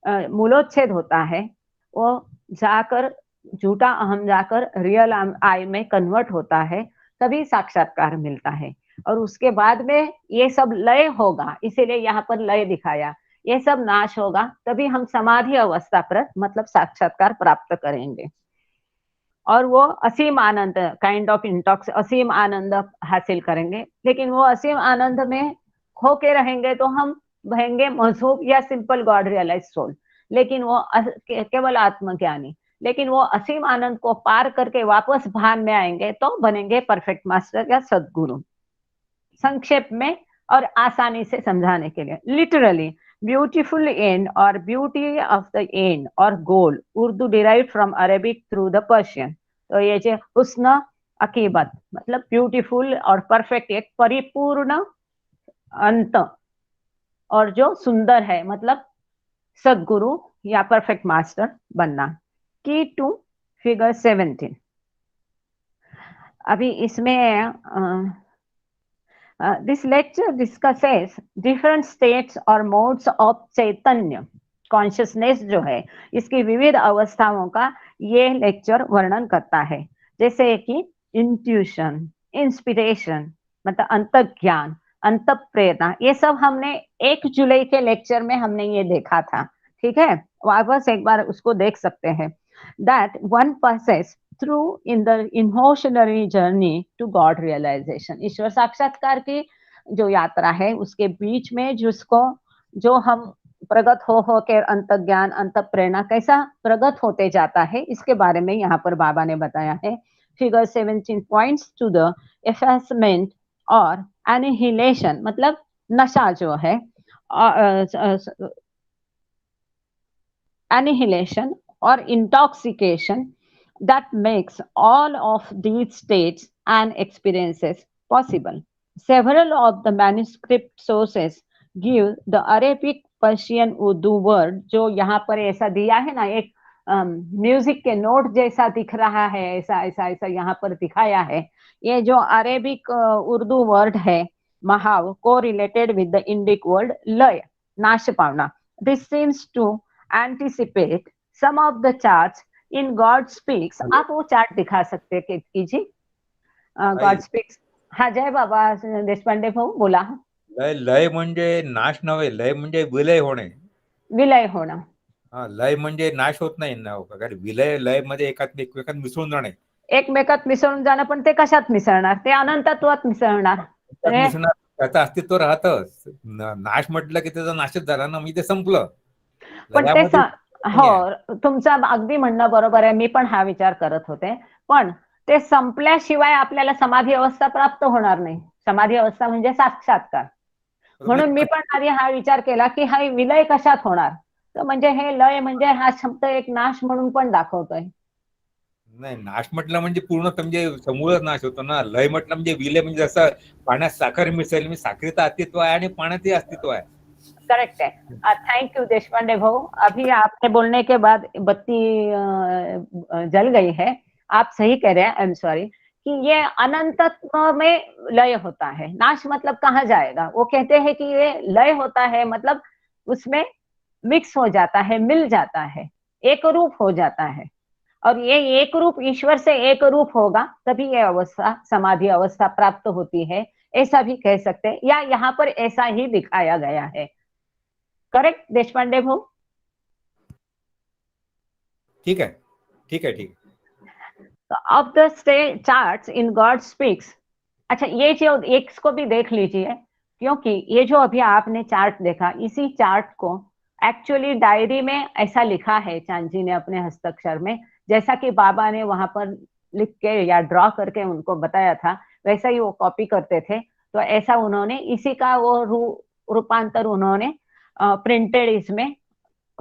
मूलोच्छेद होता है, वो जाकर झूठा अहम जाकर रियल आई में कन्वर्ट होता है, तभी साक्षात्कार मिलता है। और उसके बाद में ये सब लय होगा, इसीलिए यहाँ पर लय दिखाया। ये सब नाश होगा तभी हम समाधि अवस्था पर मतलब साक्षात्कार प्राप्त करेंगे, और वो असीम आनंद, काइंड ऑफ इंटॉक्स, असीम आनंद हासिल करेंगे। लेकिन वो असीम आनंद में खो के रहेंगे तो हम बहेंगे मजहूब या सिंपल गॉड रियलाइज सोल। लेकिन वो केवल आत्मज्ञानी, लेकिन वो असीम आनंद को पार करके वापस भान में आएंगे तो बनेंगे परफेक्ट मास्टर या सदगुरु। संक्षेप में और आसानी से समझाने के लिए, लिटरली ब्यूटीफुल एंड और ब्यूटी ऑफ द एंड और goal, Urdu derive from Arabic through the Persian. तो ये जो हुस्न अकीबत मतलब ब्यूटीफुल और परफेक्ट, एक परिपूर्ण अंत, और जो सुंदर है मतलब सदगुरु या परफेक्ट मास्टर बनना। की टू फिगर 17। अभी इसमें this lecture discusses different states or modes of Chaitanya consciousness जो है, इसकी विविध अवस्थाओं का ये लेक्चर वर्णन करता है, जैसे कि इंट्यूशन, इंस्पिरेशन, मतलब अंतर्ज्ञान, अंतःप्रेरणा, ये सब हमने 1 जुलाई के लेक्चर में हमने ये देखा था। ठीक है, वापस एक बार उसको देख सकते हैं। That one passes through in the involutionary journey to God realization, ईश्वर साक्षात्कार की जो यात्रा है उसके बीच में जिसको जो हम प्रगत हो के अंतज्ञान, अंतःप्रेरणा कैसा प्रगत होते जाता है, इसके बारे में यहाँ पर बाबा ने बताया है। Figure 17 points to the effacement और एनिहिलेशन, मतलब नशा जो है, annihilation or intoxication that makes all of these states and experiences possible. Several of the manuscript sources give the Arabic, Persian, Urdu word, जो यहाँ पर ऐसा दिया है ना, एक म्यूजिक के नोट जैसा दिख रहा है, ऐसा ऐसा ऐसा यहाँ पर दिखाया है। ये जो अरेबिक उर्दू वर्ड है महाव, को related with the Indic word लय, नाश पावना। This seems to anticipate some of the charts in God Speaks। आप वो चार्ट दिखा सकते हैं कीर्ति जी? God Speaks। हाँ, जय बाबा देशपांडे भाऊ बोला। लय, लय म्हणजे नाश नव्हे, लय म्हणजे विलय होणे, विलय होणं। हा, लय म्हणजे नाश होत नाही ना, कारण विलय लय मध्ये एकमेकात मिसळून जाणे, एकमेकात मिसळून जाणं, पण ते कशात मिसळणार? ते अनंतत्वात मिसळणार। मिसळणार, त्याचं अस्तित्व राहतच। नाश म्हटलं की त्याचा नाशच झाला ना, म्हणजे ते संपलं। पण ते लयामध्ये हो, तुमचं अगदी म्हणणं बरोबर आहे, मी पण हा विचार करत होते, पण ते संपल्याशिवाय आपल्याला समाधी अवस्था प्राप्त होणार नाही। समाधी अवस्था म्हणजे साक्षात्कार। म्हणून मी पण आधी हा विचार केला की हा विलय कशात होणार, तर म्हणजे हे लय म्हणजे हा शब्द एक नाश म्हणून पण दाखवतोय। नाही, नाश म्हटलं म्हणजे पूर्ण म्हणजे समूळच नाश होतो ना। लय म्हटलं म्हणजे विलय म्हणजे जसं पाण्यात साखर मिसळली, म्हणजे साखरेचं अस्तित्व आहे आणि पाण्यातही अस्तित्व आहे। करेक्ट है। थैंक यू देशपांडे भाऊ, अभी आपके बोलने के बाद बत्ती जल गई है। आप सही कह रहे हैं, आई एम सॉरी, कि ये अनंतत्व में लय होता है। नाश मतलब कहाँ जाएगा? वो कहते हैं कि ये लय होता है, मतलब उसमें मिक्स हो जाता है, मिल जाता है, एक रूप हो जाता है। और ये एक रूप ईश्वर से एक रूप होगा तभी ये अवस्था समाधि अवस्था प्राप्त होती है, ऐसा भी कह सकते हैं, या यहाँ पर ऐसा ही दिखाया गया है। करेक्ट देशपांडे भाऊ? ठीक है, ठीक है, ठीक है। Of the charts in God speaks. अच्छा, ये जो एक को भी देख लीजिए, क्योंकि ये जो अभी आपने चार्ट देखा, इसी चार्ट को एक्चुअली डायरी में ऐसा लिखा है चांद जी ने अपने हस्ताक्षर में, जैसा कि बाबा ने वहां पर लिख के या ड्रॉ करके उनको बताया था, वैसा ही वो कॉपी करते थे। तो ऐसा उन्होंने इसी का वो रूपांतर उन्होंने प्रिंटेड इसमें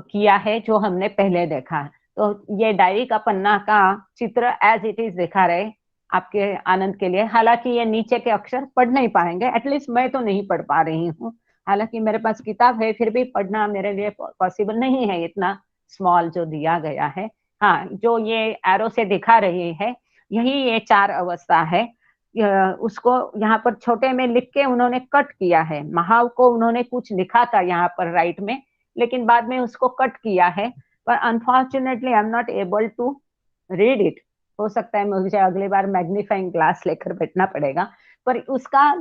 किया है, जो हमने पहले देखा। तो ये डायरी का पन्ना का चित्र एज इट इज दिखा रहे आपके आनंद के लिए। हालांकि ये नीचे के अक्षर पढ़ नहीं पाएंगे, एटलीस्ट मैं तो नहीं पढ़ पा रही हूँ। हालांकि मेरे पास किताब है, फिर भी पढ़ना मेरे लिए पॉसिबल नहीं है, इतना स्मॉल जो दिया गया है। हाँ, जो ये एरो से दिखा रही है, यही ये 4 अवस्था है। उसको यहाँ पर छोटे में लिख के उन्होंने कट किया है। महाव को उन्होंने कुछ लिखा था यहाँ पर राइट में, लेकिन बाद में उसको कट किया है। पर unfortunately I am not able to read it. हो सकता है मुझे अगली बार मैग्नीफाइंग ग्लास लेकर बैठना पड़ेगा। पर उसका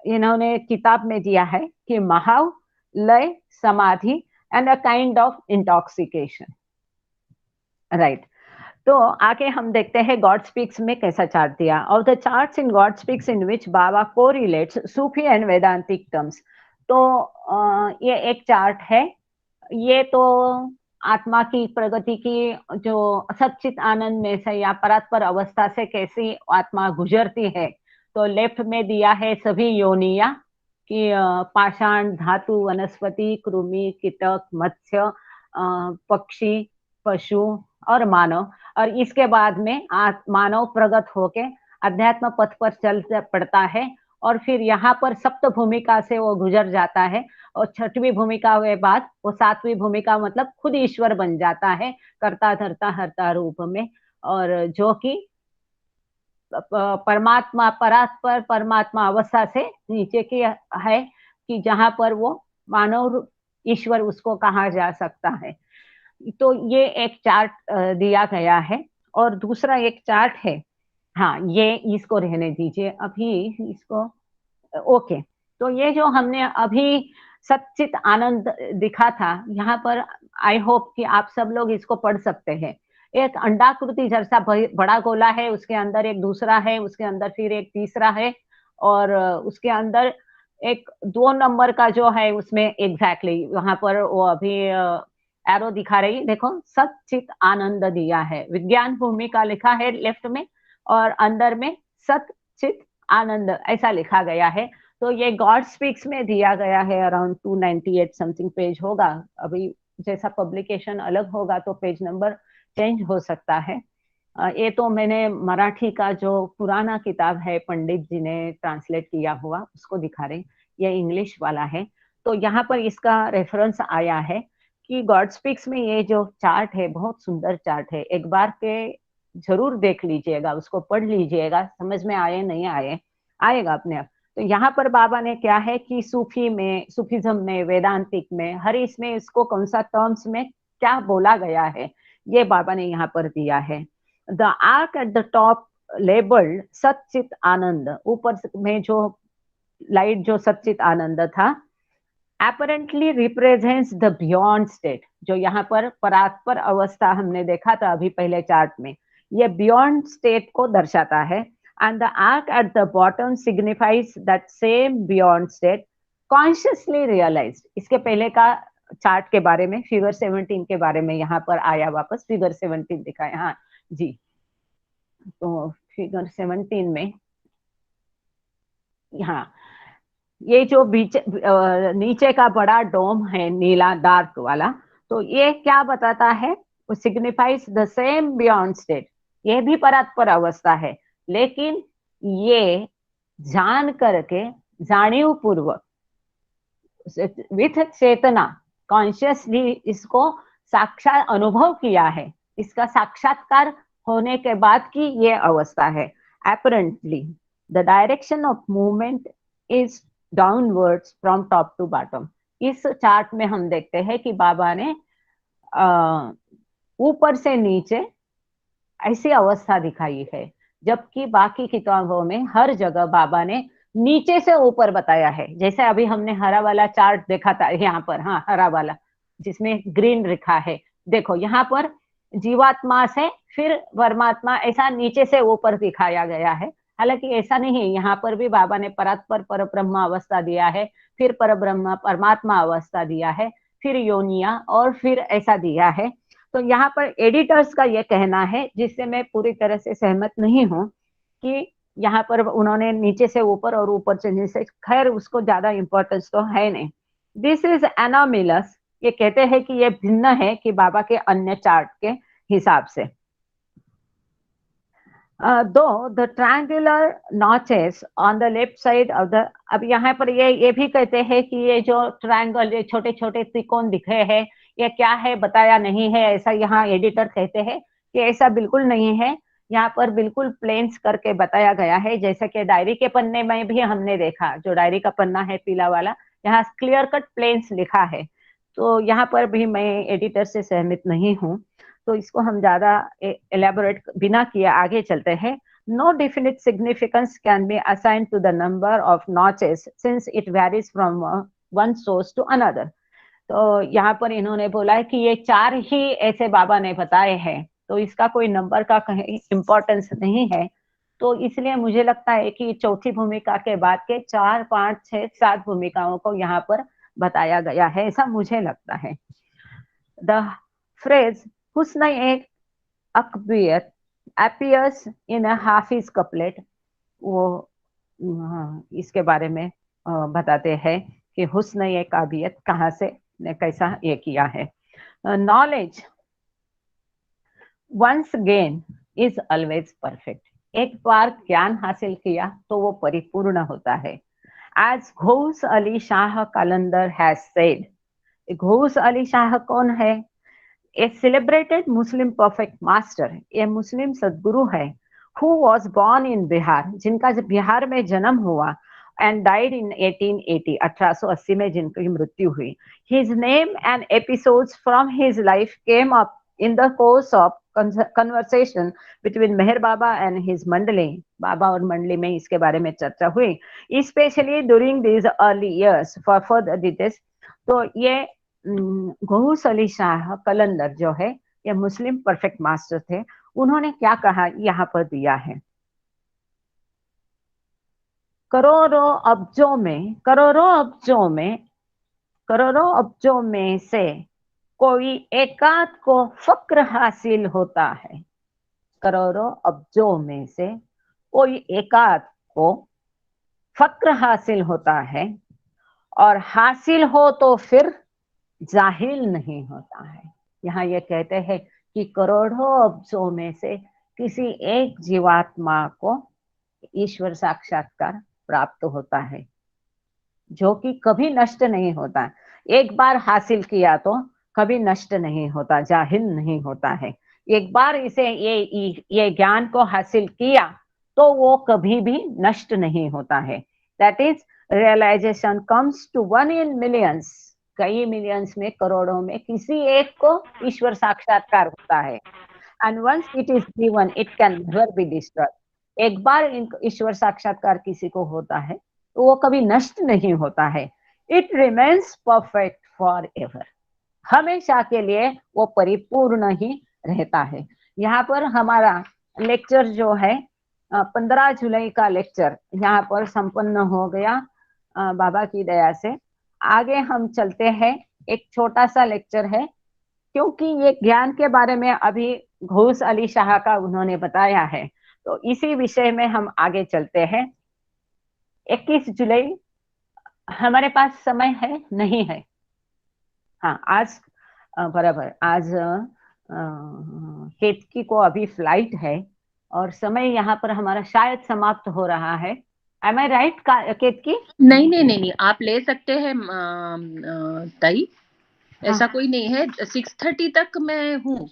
इन्होंने किताब में दिया है कि महाव, लय, समाधि and a kind of intoxication. Right. तो आगे हम देखते हैं गॉड स्पीक्स में कैसा चार्ट दिया। और the charts in God Speaks in which Baba को relates Sufi and Vedantic terms. तो ये एक चार्ट है। ये तो आत्मा की प्रगति की, जो सच्चित आनंद में से या परात्पर अवस्था से कैसी आत्मा गुजरती है। तो लेफ्ट में दिया है सभी योनिया कि पाषाण, धातु, वनस्पति, कृमि, कीटक, मत्स्य, पक्षी, पशु और मानव। और इसके बाद में मानव प्रगत होके अध्यात्म पथ पर चल पड़ता है, और फिर यहाँ पर सप्त भूमिका से वो गुजर जाता है। और 6वीं भूमिका के बाद वो 7वीं भूमिका मतलब खुद ईश्वर बन जाता है, कर्ता धर्ता हर्ता रूप में। और जो कि परमात्मा, परात्पर परमात्मा अवस्था से नीचे की है, कि जहां पर वो मानव ईश्वर उसको कहा जा सकता है। तो ये एक चार्ट दिया गया है और दूसरा एक चार्ट है। हाँ, ये इसको रहने दीजिए अभी इसको। ओके, तो ये जो हमने अभी सच्चित आनंद दिखा था, यहाँ पर आई होप कि आप सब लोग इसको पढ़ सकते हैं। एक अंडाकृति जैसा बड़ा गोला है, उसके अंदर एक दूसरा है, उसके अंदर फिर एक तीसरा है और उसके अंदर एक 2 नंबर का जो है उसमें एग्जैक्टली वहाँ पर वो अभी एरो दिखा रही देखो, सच्चित आनंद दिया है। विज्ञान भूमि का लिखा है लेफ्ट में और अंदर में सच्चित आनंद ऐसा लिखा गया है। तो ये गॉड स्पीक्स में दिया गया है, अराउंड 298 समथिंग पेज होगा। अभी जैसा पब्लिकेशन अलग होगा तो पेज नंबर चेंज हो सकता है। ये तो मैंने मराठी का जो पुराना किताब है पंडित जी ने ट्रांसलेट किया हुआ उसको दिखा रहे, ये इंग्लिश वाला है। तो यहाँ पर इसका रेफरेंस आया है कि गॉड स्पीक्स में ये जो चार्ट है बहुत सुंदर चार्ट है, एक बार के जरूर देख लीजिएगा, उसको पढ़ लीजिएगा, समझ में आए नहीं आए आएगा अपने आप। तो यहाँ पर बाबा ने क्या है कि सूफी में, सूफिज्म में, वेदांतिक में, हर इसमें इसको कौन सा टर्म्स में क्या बोला गया है ये बाबा ने यहाँ पर दिया है। The arc at the top labelled sachchit anand, ऊपर में जो लाइट जो सच्चित आनंद था, apparently represents the beyond state। जो यहाँ पर परात्पर अवस्था हमने देखा था अभी पहले चार्ट में, ये beyond state को दर्शाता है। and the arc at the bottom signifies that same beyond state consciously realized। इसके पहले का चार्ट के बारे में, फिगर 17 के बारे में यहाँ पर आया, वापस फिगर 17 दिखाया। हाँ जी, तो फिगर 17 में यहाँ ये जो बीच नीचे का बड़ा डोम है नीला डार्क वाला, तो ये क्या बताता है, वो signifies the same beyond state. ये भी परात्पर अवस्था है, लेकिन ये जान करके, जानिव पूर्वक, विथ चेतना, कॉन्शियसली इसको साक्षात अनुभव किया है, इसका साक्षात्कार होने के बाद की ये अवस्था है। apparently the direction of movement is downwards from top to bottom. इस चार्ट में हम देखते हैं कि बाबा ने ऊपर से नीचे ऐसी अवस्था दिखाई है, जबकि बाकी किताबों में हर जगह बाबा ने नीचे से ऊपर बताया है। जैसे अभी हमने हरा वाला चार्ट देखा था यहाँ पर, हाँ हरा वाला जिसमें ग्रीन लिखा है, देखो यहाँ पर जीवात्मा से फिर परमात्मा ऐसा नीचे से ऊपर दिखाया गया है। हालांकि ऐसा नहीं है, यहाँ पर भी बाबा ने परात्पर पर ब्रह्म अवस्था दिया है, फिर पर ब्रह्म परमात्मा अवस्था दिया है, फिर योनिया और फिर ऐसा दिया है। तो यहाँ पर एडिटर्स का ये कहना है, जिससे मैं पूरी तरह से सहमत नहीं हूँ, कि यहाँ पर उन्होंने नीचे से ऊपर और ऊपर से नीचे, खैर उसको ज्यादा इंपॉर्टेंस तो है नहीं। दिस इज एनोमिलस, ये कहते हैं कि ये भिन्न है कि बाबा के अन्य चार्ट के हिसाब से। though the triangular notches on the left side of the, अब यहाँ पर ये भी कहते हैं कि ये जो ट्रायंगल, ये छोटे छोटे त्रिकोण दिखे हैं, ये क्या है बताया नहीं है, ऐसा यहाँ एडिटर कहते हैं कि ऐसा बिल्कुल नहीं है, यहाँ पर बिल्कुल प्लेन्स करके बताया गया है। जैसा कि डायरी के पन्ने में भी हमने देखा, जो डायरी का पन्ना है पीला वाला, यहाँ क्लियर कट प्लेन्स लिखा है। तो यहाँ पर भी मैं एडिटर से सहमत नहीं हूँ, तो इसको हम ज्यादा एलेबोरेट बिना किए आगे चलते हैं। No definite significance can be assigned to the number of notches since it varies from one source to another. तो यहाँ पर इन्होंने बोला है कि ये 4 ही ऐसे बाबा ने बताए हैं, तो इसका कोई नंबर का कहीं इम्पोर्टेंस नहीं है। तो इसलिए मुझे लगता है कि चौथी भूमिका के बाद के 4, 5, 6, 7 भूमिकाओं को यहाँ पर बताया गया है, ऐसा मुझे लगता है। द फ्रेज हुस्न एक अकबियत appears in a Hafiz couplet, वो इसके बारे में बताते हैं कि हुस्न एक काबियत कहाँ से कैसा ये किया है। Knowledge once gain is always perfect, एक बार ज्ञान हासिल किया तो वो परिपूर्ण होता है। As Ghous Ali Shah Qalandar has said, Ghous Ali Shah कौन है? ए celebrated Muslim perfect master, ये मुस्लिम सदगुरु है, who was born in Bihar, जिनका बिहार में जन्म हुआ, and died in 1880, 1880 में जिनकी मृत्यु हुई. His name and episodes from his life came up in the course of conversation between Meher Baba and his Mandali. बाबा और मंडली में इसके बारे में चर्चा हुई, especially during these early years. For further details, तो ये गौस अली शाह कलंदर जो है, ये मुस्लिम परफेक्ट मास्टर थे. उन्होंने क्या कहा यहाँ पर दिया है. करोड़ों अब्जों में से कोई एकाध को फक्र हासिल होता है. करोड़ों अब्जों में से कोई एकाध को फक्र हासिल होता है, और हासिल हो तो फिर जाहिल नहीं होता है. यहाँ ये कहते हैं कि करोड़ों अब्जों में से किसी एक जीवात्मा को ईश्वर साक्षात्कार प्राप्त होता है, जो कि कभी नष्ट नहीं होता. एक बार हासिल किया तो कभी नष्ट नहीं होता, जाहिल नहीं होता है. एक बार इसे ये ज्ञान को हासिल किया तो वो कभी भी नष्ट नहीं होता है. That is realisation comes to one in millions. कई मिलियंस में, करोड़ों में किसी एक को ईश्वर साक्षात्कार होता है. And once it is given it can never be destroyed. एक बार ईश्वर साक्षात्कार किसी को होता है तो वो कभी नष्ट नहीं होता है. It remains perfect for ever. हमेशा के लिए वो परिपूर्ण ही रहता है. यहाँ पर हमारा लेक्चर जो है 15 जुलाई का लेक्चर यहाँ पर संपन्न हो गया बाबा की दया से. आगे हम चलते हैं. एक छोटा सा लेक्चर है, क्योंकि ये ज्ञान के बारे में अभी गौस अली शाह का उन्होंने बताया है, तो इसी विषय में हम आगे चलते हैं. 21 जुलाई हमारे पास समय है नहीं है? हाँ, आज बराबर, आज केतकी को अभी फ्लाइट है और समय यहाँ पर हमारा शायद समाप्त हो रहा है. एम आई राइट केतकी? नहीं, आप ले सकते हैं ताई, ऐसा कोई नहीं है. 6:30 तक मैं हूँ.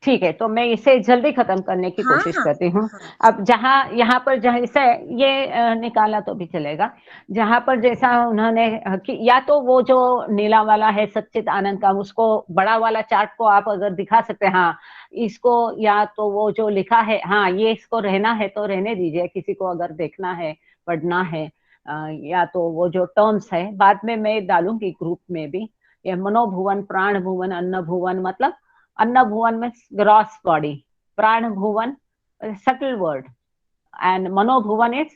ठीक है, तो मैं इसे जल्दी खत्म करने की कोशिश करती हूँ. अब यहाँ पर जैसे ये निकाला तो भी चलेगा. जहाँ पर जैसा उन्होंने या तो वो जो नीला वाला है सच्चित आनंद का, उसको बड़ा वाला चार्ट को आप अगर दिखा सकते हैं. हाँ, इसको, या तो वो जो लिखा है, हाँ ये इसको रहना है तो रहने दीजिए, किसी को अगर देखना है, पढ़ना है, या तो वो जो टर्म्स है बाद में मैं डालूंगी ग्रुप में भी. ये मनोभुवन, प्राण भुवन, अन्न भुवन, मतलब अन्न भुवन में ग्रॉस बॉडी, प्राण भुवन सटल वर्ड, एंड मनोभुवन इज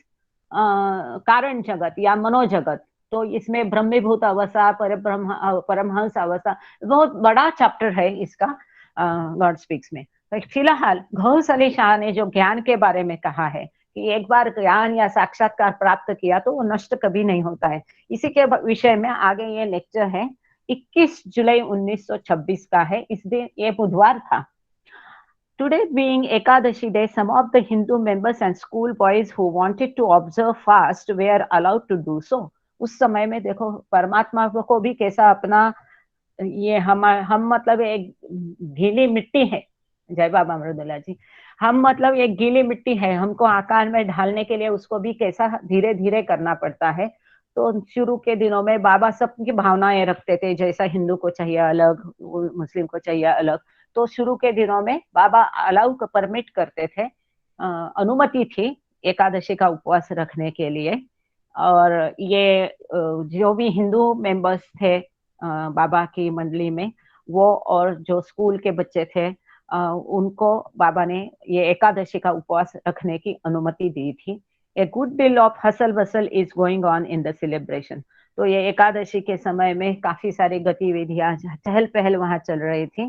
कारण जगत या मनोजगत. तो इसमें ब्रह्मीभूत अवस्था, परमहंस अवस्था, बहुत बड़ा चैप्टर है इसका गॉड स्पीक्स में. फिलहाल गौस अली शाह ने जो ज्ञान के बारे में कहा है कि एक बार ज्ञान या साक्षात्कार प्राप्त किया तो वो नष्ट कभी नहीं होता है, इसी के विषय में आगे ये लेक्चर है. 21 जुलाई 1926 का है. इस दिन, ये बुधवार था. Today being Ekadashi day, some of the Hindu members and school boys who wanted to observe fast were allowed to do so. उस समय में देखो परमात्मा को भी कैसा अपना, ये हम मतलब एक गीली मिट्टी है. जय बाबा अमरुदुल्ला जी. हम मतलब एक गीली मिट्टी है, हमको आकार में ढालने के लिए उसको भी कैसा धीरे धीरे करना पड़ता है. तो शुरू के दिनों में बाबा सबकी भावनाएं रखते थे, जैसा हिंदू को चाहिए अलग, मुस्लिम को चाहिए अलग. तो शुरू के दिनों में बाबा अलाउ को परमिट करते थे, अनुमति थी एकादशी का उपवास रखने के लिए. और ये जो भी हिंदू मेंबर्स थे बाबा की मंडली में, वो और जो स्कूल के बच्चे थे, उनको बाबा ने ये एकादशी का उपवास रखने की अनुमति दी थी. A good deal of hustle bustle is going on in the celebration. तो ये एकादशी के समय में काफी सारी गतिविधियां, चहल पहल वहां चल रही थी.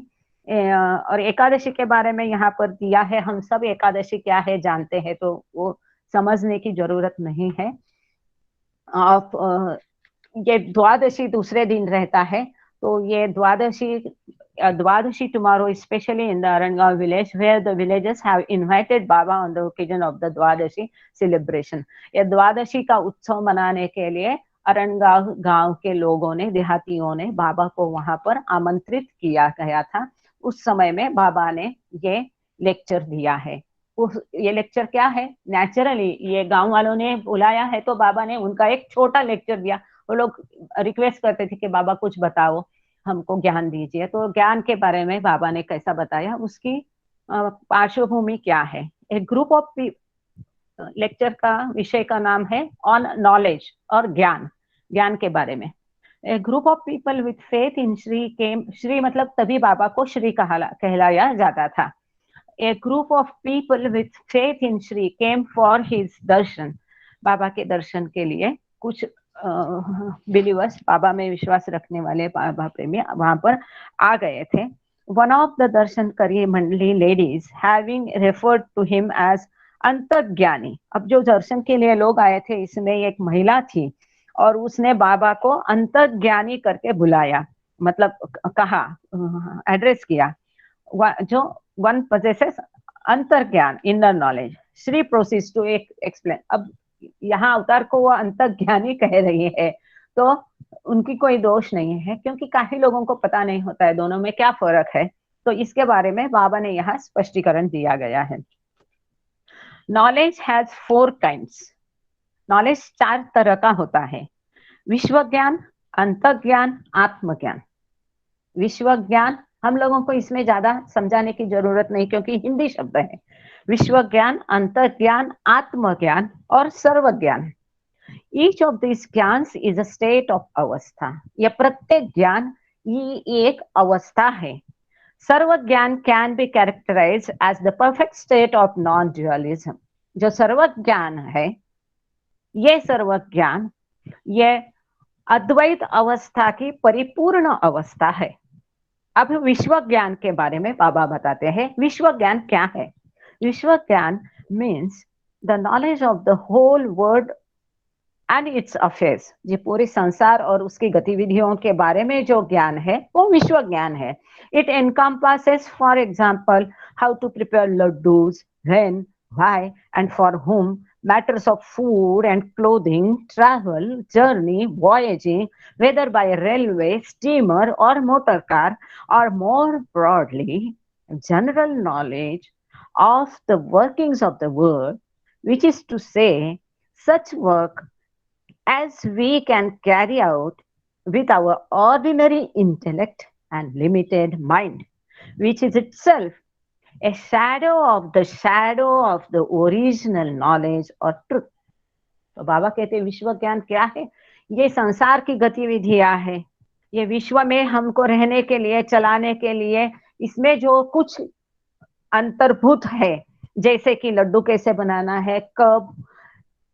और एकादशी के बारे में यहाँ पर दिया है. हम सब एकादशी क्या है जानते हैं, तो वो समझने की जरूरत नहीं है. ये द्वादशी दूसरे दिन रहता है. तो ये Dwadashi tomorrow, especially in the Arangaon village, where the villagers have invited Baba on the occasion of the Dwadashi celebration. ये द्वादशी का उत्सव मनाने के लिए अरणगांव गांव के लोगों ने, देहातियों ने बाबा को वहां पर आमंत्रित किया गया था. उस समय में बाबा ने ये लेक्चर दिया है. ये लेक्चर क्या है, नेचुरली ये गांव वालों ने बुलाया है तो बाबा ने उनका एक छोटा लेक्चर दिया। वो लोग रिक्वेस्ट करते थे कि बाबा कुछ बताओ, हमको ज्ञान दीजिए, तो ज्ञान के बारे में बाबा ने कैसा बताया, उसकी पार्श्वभूमि क्या है। एक ग्रुप ऑफ लेक्चर का विषय का नाम है ऑन नॉलेज और ज्ञान, ज्ञान के बारे में। A group of people with faith in Shri came, Shri मतलब तभी बाबा को श्री कहलाया जाता था। A group of people with faith in Shri came for his darshan, बाबा के दर्शन के लिए कुछ बिलीवर्स, बाबा में विश्वास रखने वाले बाबा प्रेमी वहां पर आ गए थे। One of the दर्शन करी मंडली ladies having referred to him as अंतर्ज्ञानी, अब जो दर्शन के लिए लोग आए थे इसमें एक महिला थी और उसने बाबा को अंतर्ज्ञानी करके बुलाया, मतलब कहा, एड्रेस किया, जो वन possesses अंतर्ज्ञान, inner knowledge. Shri proceeds to explain, अब यहाँ अवतार को वो अंतर्ज्ञानी कह रही है तो उनकी कोई दोष नहीं है, क्योंकि काफी लोगों को पता नहीं होता है दोनों में क्या फर्क है, तो इसके बारे में बाबा ने यहाँ स्पष्टीकरण दिया गया है। नॉलेज हैज 4 काइंड्स, नॉलेज 4 तरह का होता है, विश्व ज्ञान, अंतर्ज्ञान, आत्मज्ञान। विश्व ज्ञान हम लोगों को इसमें ज्यादा समझाने की जरूरत नहीं क्योंकि हिंदी शब्द है। विश्व ज्ञान, अंतर्ज्ञान, आत्मज्ञान और सर्व ज्ञान। ईच ऑफ दिस ज्ञान इज अ स्टेट ऑफ अवस्था, यह प्रत्येक ज्ञान ये एक अवस्था है। सर्व ज्ञान can be characterised as the perfect state of non dualism. जो सर्व ज्ञान है, ये सर्व ज्ञान ये अद्वैत अवस्था की परिपूर्ण अवस्था है। अब विश्व ज्ञान के बारे में बाबा बताते हैं। विश्व ज्ञान क्या है? विश्व ज्ञान means the knowledge of the whole world and its affairs, ये पूरे संसार और उसकी गतिविधियों के बारे में जो ज्ञान है वो विश्व ज्ञान है। It encompasses for example how to prepare laddoos, when, why and for whom, matters of food and clothing, travel, journey, voyaging, whether by railway, steamer or motor car, or more broadly, general knowledge of the workings of the world, which is to say, such work as we can carry out with our ordinary intellect and limited mind, which is itself a shadow of the original knowledge or truth. तो बाबा कहते हैं विश्व ज्ञान क्या है? ये संसार की गतिविधियां है, ये विश्व में हमको रहने के लिए, चलाने के लिए, इसमें जो कुछ अंतर्भूत है, जैसे कि लड्डू कैसे बनाना है, कब,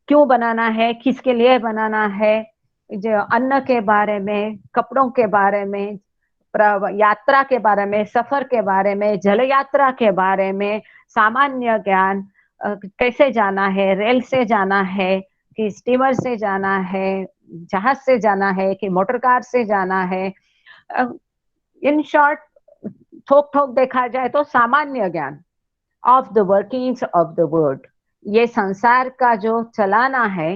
क्यों बनाना है, किसके लिए बनाना है, जो अन्न के बारे में, कपड़ों के बारे में, यात्रा के बारे में, सफर के बारे में, जल यात्रा के बारे में, सामान्य ज्ञान, कैसे जाना है, रेल से जाना है कि स्टीमर से जाना है, जहाज से जाना है कि मोटर कार से जाना है। इन शॉर्ट, थोक थोक देखा जाए तो सामान्य ज्ञान of the workings of the world, ये संसार का जो चलाना है,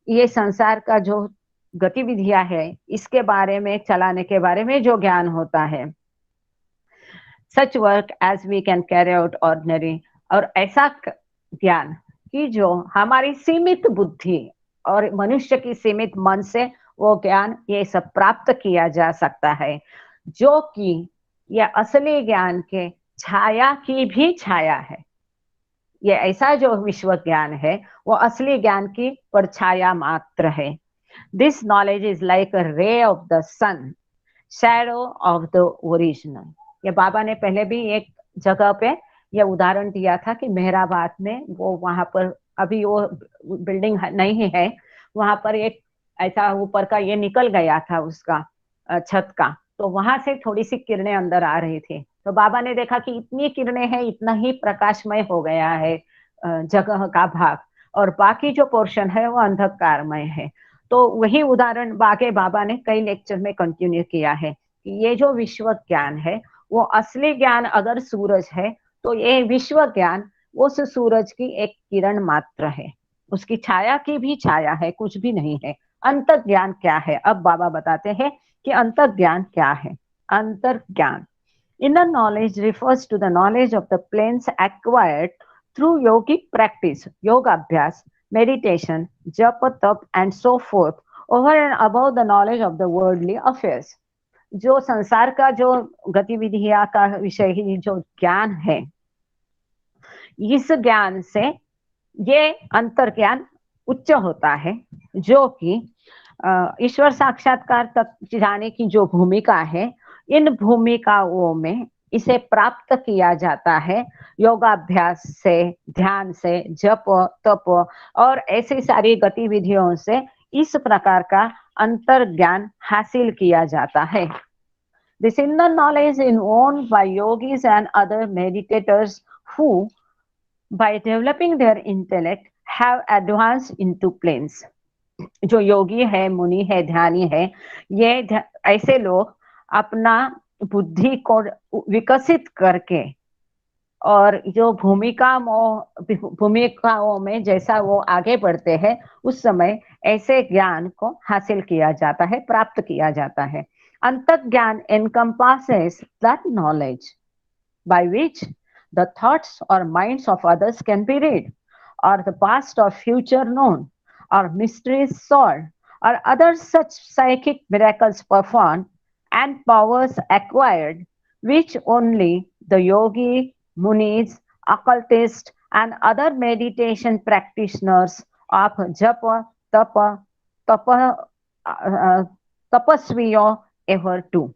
ये संसार का जो गतिविधियां है, इसके बारे में, चलाने के बारे में जो ज्ञान होता है। Such work as we can carry out ordinary, और ऐसा ज्ञान कि जो हमारी सीमित बुद्धि और मनुष्य की सीमित मन से वो ज्ञान ये सब प्राप्त किया जा सकता है, जो कि यह असली ज्ञान के छाया की भी छाया है। ये ऐसा जो विश्व ज्ञान है वो असली ज्ञान की परछाया मात्र है। This knowledge is like a ray of the sun, shadow of the original. ये बाबा ने पहले भी एक जगह पे ये उदाहरण दिया था कि मेहराबाद में वो वहां पर अभी वो बिल्डिंग नहीं है, वहां पर एक ऐसा ऊपर का ये निकल गया था उसका छत का, तो वहां से थोड़ी सी किरणें अंदर आ रही थी, तो बाबा ने देखा कि इतनी किरणें हैं, इतना ही प्रकाशमय हो गया है जगह का भाग, और बाकी जो पोर्शन है वो अंधकारमय है। तो वही उदाहरण बाके बाबा ने कई लेक्चर में कंटिन्यू किया है कि ये जो विश्व ज्ञान है वो असली ज्ञान अगर सूरज है तो ये विश्व ज्ञान उस सूरज की एक किरण मात्र है, उसकी छाया की भी छाया है, कुछ भी नहीं है। अंतर ज्ञान क्या है? अब बाबा बताते हैं कि अंतर ज्ञान क्या है। अंतर ज्ञान, inner knowledge refers to the knowledge of the planes acquired Through yogic practice, yoga abhyas, meditation, japa, tap, and so forth, over and above the knowledge of the worldly affairs. जो संसार का जो गतिविधियां का विषय ही जो ज्ञान है, इस ज्ञान से ये अंतर ज्ञान उच्च होता है, जो कि ईश्वर साक्षात्कार तक जाने की जो भूमिका है, इन भूमिकाओं में इसे प्राप्त किया जाता है योगाभ्यास से, ध्यान से, जप तप और ऐसी सारी गतिविधियों से इस प्रकार का अंतर ज्ञान हासिल किया जाता है. This inner knowledge is owned by yogis and other meditators who, by developing their intellect, have advanced into planes. जो योगी है, मुनि है, ध्यानी है, ये ऐसे लोग अपना बुद्धि को विकसित करके और जो भूमिकाओं में जैसा वो आगे बढ़ते हैं, उस समय ऐसे ज्ञान को हासिल किया जाता है, प्राप्त किया जाता है. अंतर्ज्ञान encompasses that knowledge by which the thoughts or minds of others can be read, or the past or future known, or mysteries solved, or other such psychic miracles performed and powers acquired, which only the yogi, munis, occultists, and other meditation practitioners of japa, tapasviyo ever do.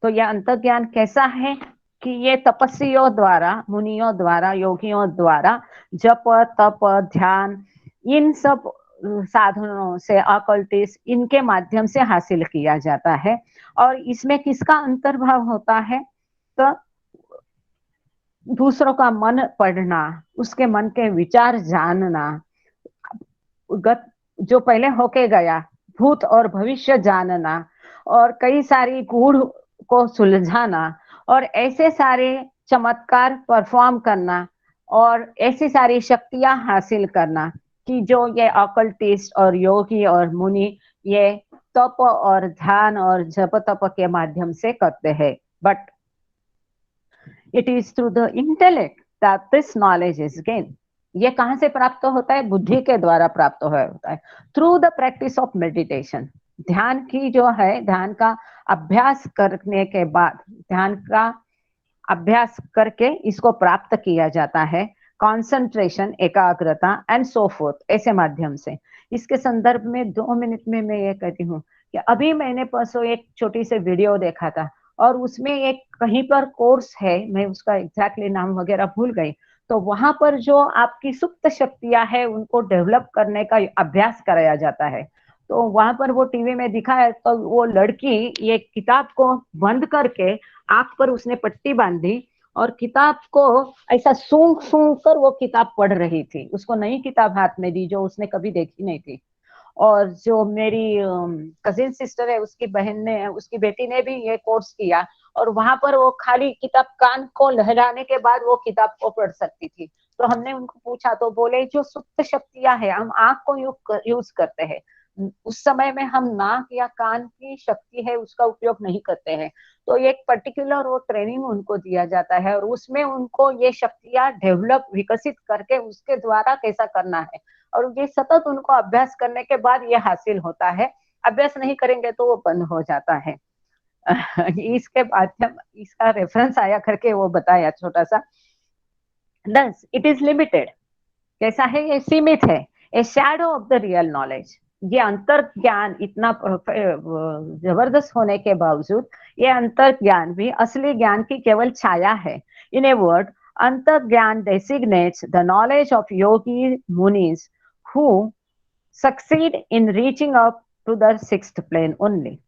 तो यह अंतर्ज्ञान कैसा है कि ये तपस्वियों द्वारा, मुनियों द्वारा, योगियों द्वारा जप, तप, ध्यान, इन सब साधनों से, ऑकल्टिस्ट, इनके माध्यम से हासिल किया जाता है. और इसमें किसका अंतर्भाव होता है? तो दूसरों का मन पढ़ना, उसके मन के विचार जानना, जो पहले होके गया भूत और भविष्य जानना, और कई सारी गूढ़ को सुलझाना, और ऐसे सारे चमत्कार परफॉर्म करना, और ऐसी सारी शक्तियां हासिल करना कि जो ये ऑकल्टिस्ट और योगी और मुनि ये तप और ध्यान और जप तप के माध्यम से करते हैं. But it is through the intellect that this knowledge is gain. ये कहाँ से प्राप्त होता है? बुद्धि के द्वारा प्राप्त होता है. Through the practice of meditation, ध्यान की जो है, ध्यान का अभ्यास करने के बाद, ध्यान का अभ्यास करके इसको प्राप्त किया जाता है. कॉन्सेंट्रेशन, एकाग्रता एंड सो फोर्थ, ऐसे माध्यम से. इसके संदर्भ में 2 मिनट में मैं ये कहती हूँ कि अभी मैंने परसों एक छोटी सी वीडियो देखा था, और उसमें एक कहीं पर कोर्स है, मैं उसका एग्जैक्टली नाम वगैरह भूल गई, तो वहां पर जो आपकी सुप्त शक्तियां है उनको डेवलप करने का अभ्यास कराया जाता है. तो वहां पर वो टीवी में दिखा है, तो वो लड़की ये किताब को बंद करके आंख पर उसने पट्टी बांधी और किताब को ऐसा सूंघ सूंघ कर वो किताब पढ़ रही थी. उसको नई किताब हाथ में दी जो उसने कभी देखी नहीं थी. और जो मेरी कजिन सिस्टर है, उसकी बहन ने, उसकी बेटी ने भी ये कोर्स किया, और वहां पर वो खाली किताब कान को लहराने के बाद वो किताब को पढ़ सकती थी. तो हमने उनको पूछा, तो बोले जो सुप्त शक्तियां है, हम आंख को यूज करते हैं, उस समय में हम नाक या कान की शक्ति है उसका उपयोग नहीं करते हैं. तो एक पर्टिकुलर वो ट्रेनिंग उनको दिया जाता है, और उसमें उनको ये शक्तियां डेवलप, विकसित करके उसके द्वारा कैसा करना है, और ये सतत उनको अभ्यास करने के बाद ये हासिल होता है. अभ्यास नहीं करेंगे तो वो बंद हो जाता है. इसके माध्यम, इसका रेफरेंस आया करके वो बताया छोटा सा. Thus, it is limited. कैसा है? ये सीमित है. ए shadow of the real knowledge. ये अंतर ज्ञान इतना जबरदस्त होने के बावजूद ये अंतर ज्ञान भी असली ज्ञान की केवल छाया है. इन ए वर्ड, अंतर ज्ञान designates the knowledge of yogi munis who succeed in reaching up to the 6th plane only.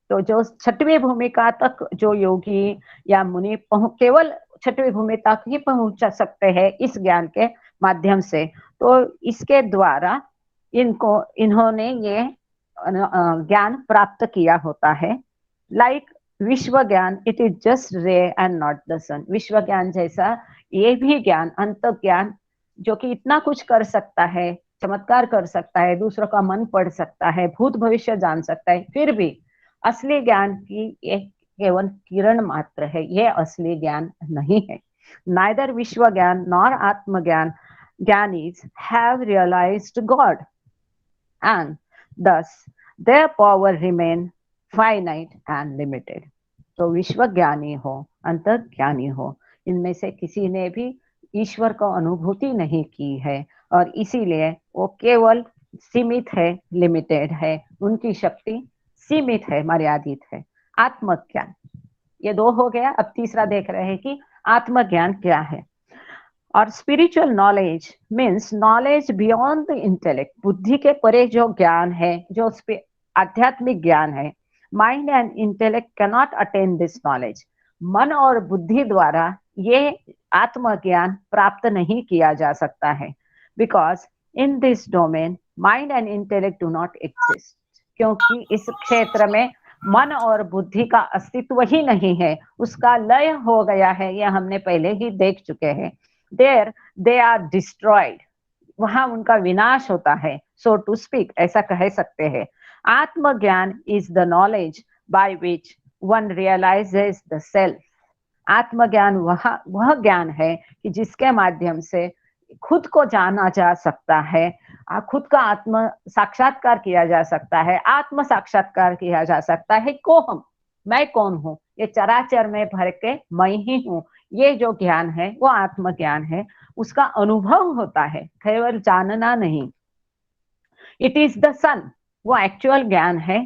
तो जो 6वीं भूमिका तक जो योगी या मुनि केवल 6वीं भूमि तक ही पहुंच सकते हैं इस ज्ञान के माध्यम से. तो इसके द्वारा इन्होंने ये ज्ञान प्राप्त किया होता है. लाइक विश्व ज्ञान, इट इज जस्ट रे एंड नॉट द सन. विश्व ज्ञान जैसा ये भी ज्ञान, अंत ज्ञान, जो कि इतना कुछ कर सकता है, चमत्कार कर सकता है, दूसरों का मन पढ़ सकता है, भूत भविष्य जान सकता है, फिर भी असली ज्ञान की एक केवल किरण मात्र है. ये असली ज्ञान नहीं है. Neither विश्व ज्ञान nor आत्मज्ञान Gyanis have realized God, and thus their power remain finite and limited. तो विश्व ज्ञानी हो, अंतर्ज्ञानी हो, इनमें से किसी ने भी ईश्वर को अनुभूति नहीं की है और इसीलिए वो केवल सीमित है, लिमिटेड है, उनकी शक्ति सीमित है, मर्यादित है। आत्मज्ञान, ये दो हो गया। अब तीसरा देख रहे हैं कि आत्मज्ञान क्या है। और spiritual knowledge means knowledge beyond the intellect, बुद्धि के परे जो ज्ञान है, जो आध्यात्मिक ज्ञान है। Mind and intellect can not attain this knowledge. मन और बुद्धि द्वारा ये आत्मज्ञान प्राप्त नहीं किया जा सकता है, because in this domain mind and intellect do not exist, क्योंकि इस क्षेत्र में मन और बुद्धि का अस्तित्व ही नहीं है, उसका लय हो गया है, ये हमने पहले ही देख चुके हैं। There they are destroyed, वहां उनका विनाश होता है, so to speak, ऐसा कह सकते हैं। आत्मज्ञान is the knowledge by which one realizes the self. आत्मज्ञान वह ज्ञान है कि जिसके माध्यम से खुद को जाना जा सकता है, खुद का आत्म साक्षात्कार किया जा सकता है, आत्म साक्षात्कार किया जा सकता है। को हम, मैं कौन हूँ, ये चराचर में भर के मैं ही हूँ, ये जो ज्ञान है वो आत्मज्ञान है। उसका अनुभव होता है, केवल जानना नहीं। इट इज द सन, वो एक्चुअल ज्ञान है।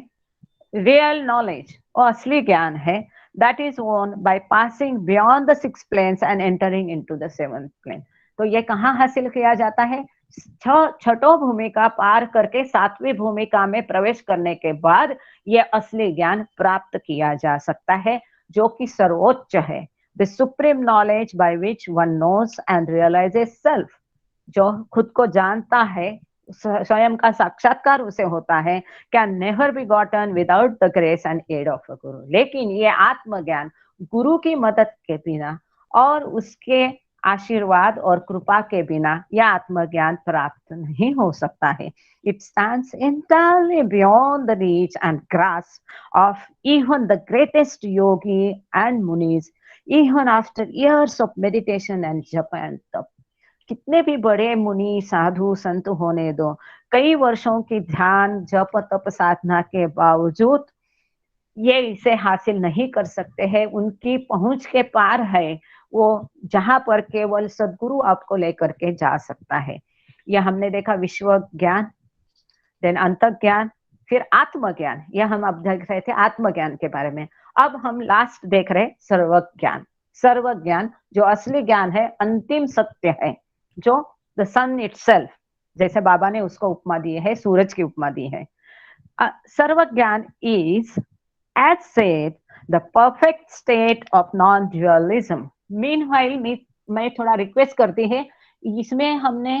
रियल नॉलेज, वो असली ज्ञान है। That is won by passing beyond the 6 planes and entering into the 7th plane. तो ये कहाँ हासिल किया जाता है? छठों भूमिका पार करके 7वीं भूमिका में प्रवेश करने के बाद ये असली ज्ञान प्राप्त किया जा सकता है, जो कि सर्वोच्च है। The supreme knowledge by which one knows and realizes self, जो खुद को जानता है, स्वयं का साक्षात्कार उसे होता है, can never be gotten without the grace and aid of a guru। लेकिन ये आत्मज्ञान गुरु की मदद के बिना और उसके आशीर्वाद और कृपा के बिना यह आत्मज्ञान प्राप्त नहीं हो सकता है। It stands entirely beyond the reach and grasp of even the greatest yogi and munis, even after years of meditation and japa and tap। कितने भी बड़े मुनि साधु संत होने दो, कई वर्षों की ध्यान जप तप साधना के बावजूद ये इसे हासिल नहीं कर सकते हैं। उनकी पहुंच के पार है वो, जहां पर केवल सदगुरु आपको लेकर के जा सकता है। यह हमने देखा विश्व ज्ञान, देन अंतज्ञान, फिर आत्मज्ञान। यह हम अब देख रहे थे आत्मज्ञान के बारे में। अब हम लास्ट देख रहे सर्वज्ञान। सर्वज्ञान जो असली ज्ञान है, अंतिम सत्य है, जो द सन इटसेल्फ, जैसे बाबा ने उसको उपमा दी है, सूरज की उपमा दी है। Sarvagyan is as said the perfect state of non dualism. मीनवाइल मैं थोड़ा रिक्वेस्ट करती है, इसमें हमने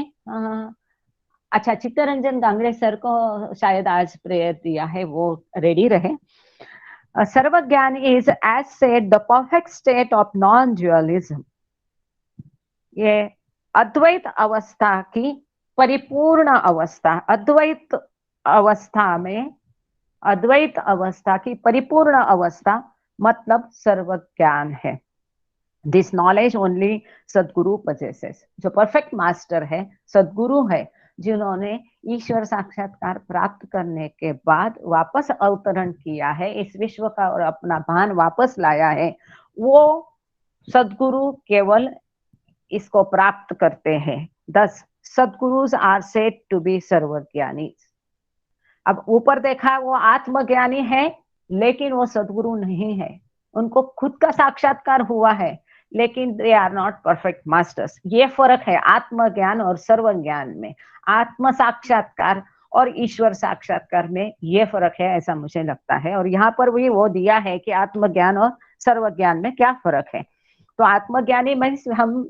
अच्छा चित्तरंजन गांगड़े सर को शायद आज प्रेयर दिया है, वो रेडी रहे। Sarvagyan is as said the perfect state of non dualism. ये अद्वैत अवस्था की परिपूर्ण अवस्था, अद्वैत अवस्था में, अद्वैत अवस्था की परिपूर्ण अवस्था मतलब सर्वज्ञान है। दिस नॉलेज ओनली सदगुरु possesses। जो परफेक्ट मास्टर है, सदगुरु है, जिन्होंने ईश्वर साक्षात्कार प्राप्त करने के बाद वापस अवतरण किया है, इस विश्व का और अपना भान वापस लाया है, वो सदगुरु केवल इसको प्राप्त करते हैं। These sadgurus are said to be sarvagyani. अब ऊपर देखा वो आत्मज्ञानी है, लेकिन वो सदगुरु नहीं है। उनको खुद का साक्षात्कार हुआ है, लेकिन they are not perfect masters. ये फर्क है आत्मज्ञान और सर्वज्ञान में। आत्म साक्षात्कार और ईश्वर साक्षात्कार में ये फर्क है, ऐसा मुझे लगता है। और यहाँ पर भी वो दिया है कि आत्मज्ञान और सर्वज्ञान में क्या फर्क है। तो आत्मज्ञानी में हम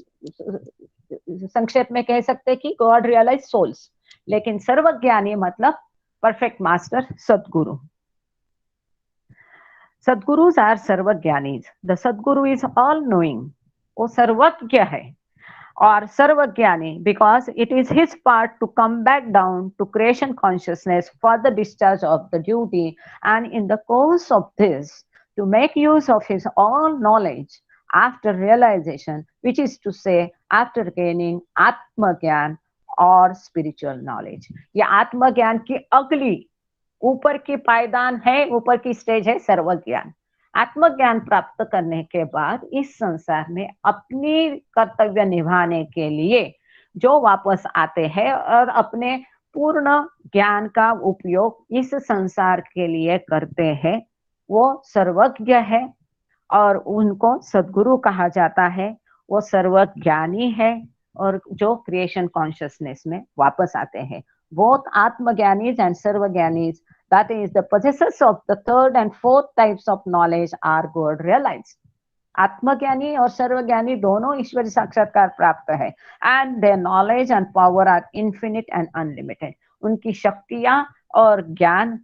संक्षेप में कह सकते हैं कि गॉड रियलाइज सोल्स, लेकिन सर्वज्ञानी मतलब perfect master sadguru. Sadgurus are sarvagyanis. The sadguru is all knowing, वो सर्वज्ञ है और सर्वज्ञानी because it is his part to come back down to creation consciousness for the discharge of the duty, and in the course of this to make use of his all knowledge after realization, which is to say after gaining आत्मज्ञान और spiritual knowledge. ये आत्मज्ञान की अगली ऊपर की पायदान है, ऊपर की स्टेज है सर्वज्ञान. आत्मज्ञान प्राप्त करने के बाद इस संसार में अपनी कर्तव्य निभाने के लिए जो वापस आते हैं और अपने पूर्ण ज्ञान का उपयोग इस संसार के लिए करते हैं, वो सर्वज्ञ है और उनको सद्गुरु कहा जाता है. वो सर्वज्ञानी है और जो क्रिएशन कॉन्शियसनेस में वापस आते हैं. Both Atmagyanis and Sarvagyanis, that is the possessors of the third and fourth types of knowledge, are God realized. आत्मज्ञानी और सर्वज्ञानी दोनों ईश्वरी साक्षात्कार प्राप्त है. And their knowledge and power are infinite and unlimited. उनकी शक्तियां और ज्ञान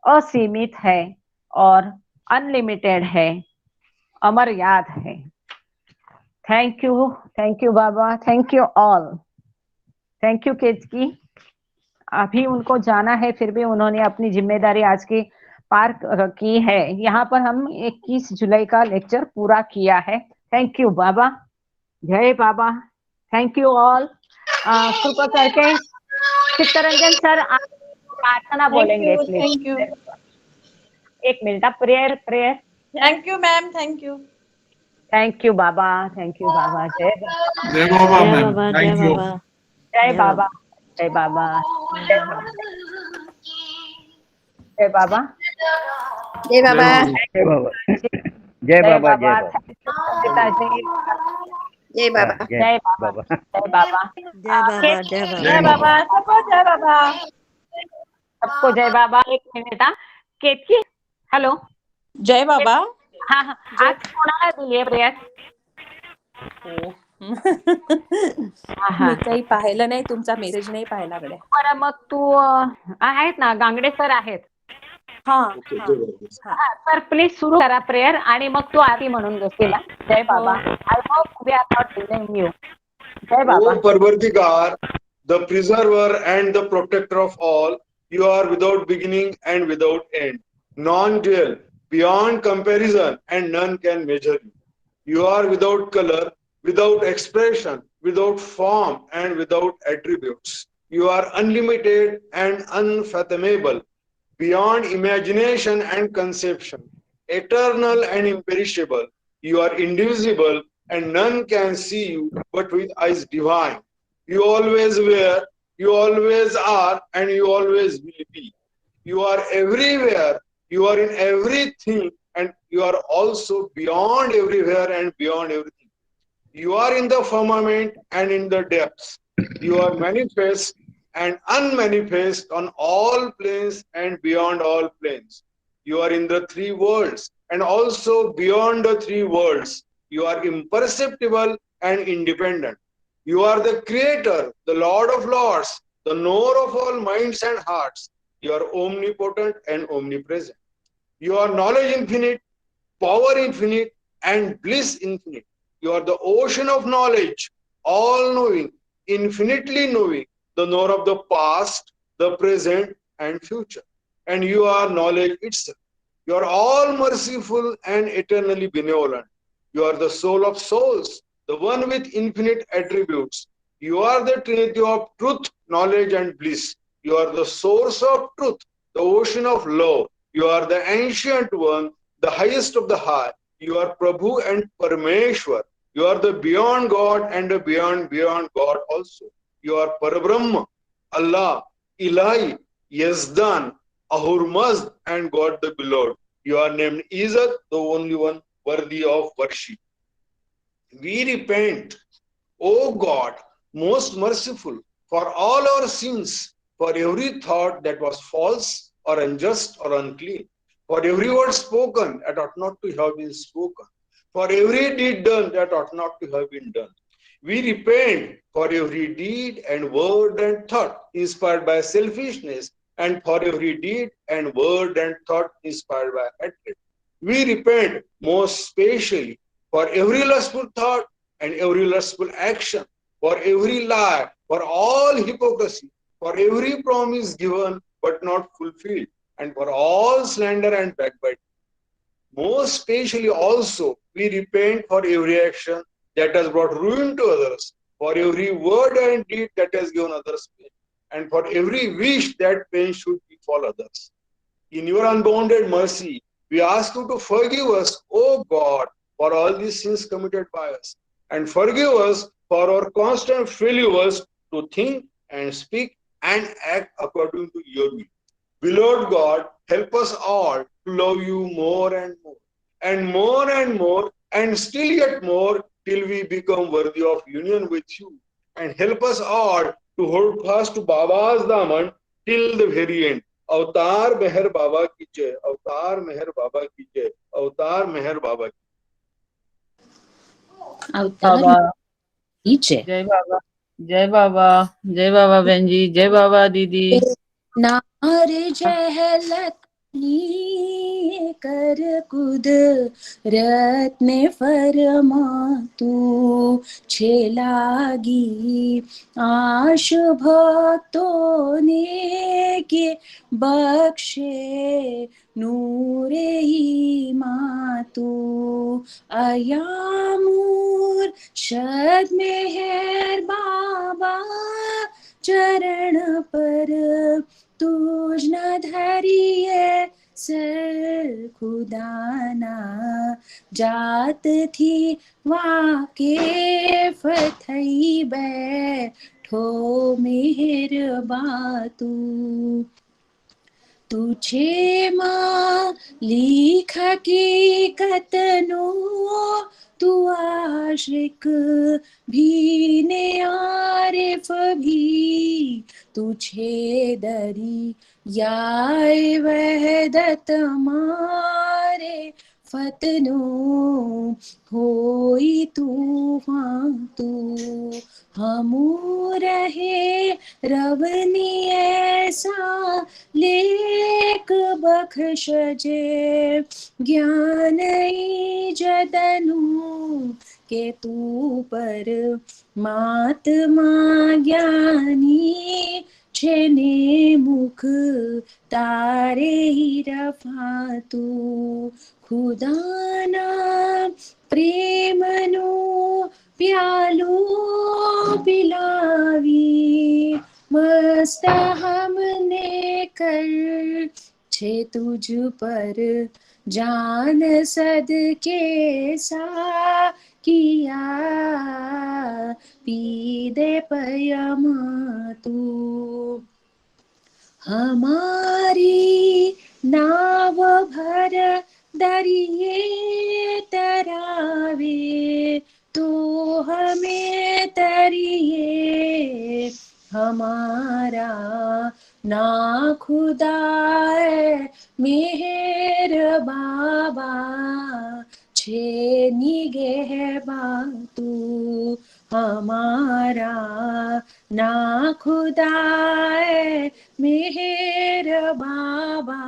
असीमित है और अनलिमिटेड है, अमर्याद है. Thank you Baba, thank you all, thank you kids की. अभी उनको जाना है, फिर भी उन्होंने अपनी जिम्मेदारी आज की पार की है. यहाँ पर हम 21 जुलाई का लेक्चर पूरा किया है. थैंक यू बाबा, जय बाबा, थैंक यू ऑल. कृपा करके चित्तरंजन सर प्रार्थना बोलेंगे प्लीज. Thank you. एक minute, prayer. Thank you ma'am, thank you. Thank you Baba, thank you Baba. जय बाबा, जय बाबा मैम, थैंक यू. जय बाबा, जय बाबा, जय बाबा, जय बाबा, जय बाबा. जय बाबा, जय बाबा, जय बाबा, जय बाबा. जय बाबा, जय बाबा, जय बाबा. सबको जय बाबा. सबको जय बाबा. एक मिनिट. केतकी, हॅलो. जय बाबा. हाँ, आज कोणाला दिलीये प्रेयर? मी काही पाहिलं नाही, तुमचा मेसेज नाही पाहिला कडे. बरं, मग तू आहेत ना, गांगडे सर आहेत. सर प्लीज सुरू करा प्रेयर आणि मग तू आरती म्हणून घेशील. जय Baba. I hope we are not delaying you. जय Baba. O Parvardigar, the preserver and the protector of all, you are without beginning and without end, non-dual, beyond comparison, and none can measure you. You are without color, without expression, without form, and without attributes. You are unlimited and unfathomable, beyond imagination and conception, eternal and imperishable. You are indivisible, and none can see you but with eyes divine. You always were, you always are, and you always will be. You are everywhere, you are in everything, and you are also beyond everywhere and beyond everything. You are in the firmament and in the depths. You are manifest and unmanifest on all planes and beyond all planes. You are in the three worlds and also beyond the three worlds. You are imperceptible and independent. You are the creator, the Lord of lords, the knower of all minds and hearts. You are omnipotent and omnipresent. You are knowledge infinite, power infinite, and bliss infinite. You are the ocean of knowledge, all-knowing, infinitely knowing, the knower of the past, the present, and future. And you are knowledge itself. You are all merciful and eternally benevolent. You are the soul of souls, the one with infinite attributes. You are the trinity of truth, knowledge, and bliss. You are the source of truth, the ocean of love. You are the ancient one, the highest of the high. You are Prabhu and Parameshwar. You are the beyond God and the beyond God also. You are Parabrahma, Allah, Ilahi, Yazdan, Ahurmazd, and God the beloved. You are named Izzat, the only one worthy of worship. We repent, O God, most merciful, for all our sins, for every thought that was false or unjust or unclean, for every word spoken that ought not to have been spoken, for every deed done that ought not to have been done. We repent for every deed and word and thought inspired by selfishness, and for every deed and word and thought inspired by hatred. We repent most especially for every lustful thought and every lustful action, for every lie, for all hypocrisy, for every promise given but not fulfilled, and for all slander and backbiting. Most especially also, we repent for every action that has brought ruin to others, for every word and deed that has given others pain, and for every wish that pain should befall others. In your unbounded mercy, we ask you to forgive us, O God, for all these sins committed by us, and forgive us for our constant failures to think and speak and act according to your will. Beloved God, help us all to love you more and more, and more and more, and still yet more, till we become worthy of union with you. And help us all to hold fast to Baba's daman till the very end. अवतार मेहर बाबा की जय, अवतार मेहर बाबा की जय, अवतार मेहर बाबा की अवतार नीचे। जय बाबा, जय बाबा, जय बाबा बहन जी, जय बाबा दीदी। नार जहलतनी कर कुद रत्ने फरमा तू छेलागी आश भक्तों ने के बख्शे नूरे ही मातू अयामूर शद मेहर बाबा चरण पर तुझ न धरिए सर खुदाना जात थी वाके फथई बैठो मेहर बातू तुझे माँ लिख की कतनो तू आशिक भी ने आरिफ भी तुझे दरी याए वहदत मारे फतनो होई तूफान तू हमू रहे रवनी ऐसा लेक बख्श जे ज्ञान जदनु के तू पर महात्मा ज्ञानी छेने मुख तारे ही रफा तू खुदाना प्रेम नो प्यालो पिलावी मस्त हमने कर छे तुझ पर जान सदके सा किया पी दे पयम तू हमारी नाव भर दरिए तरावे तो हमें तरिए हमारा ना खुदा मेहर बाबा छे निगे बातू हमारा ना खुदा मेहर बाबा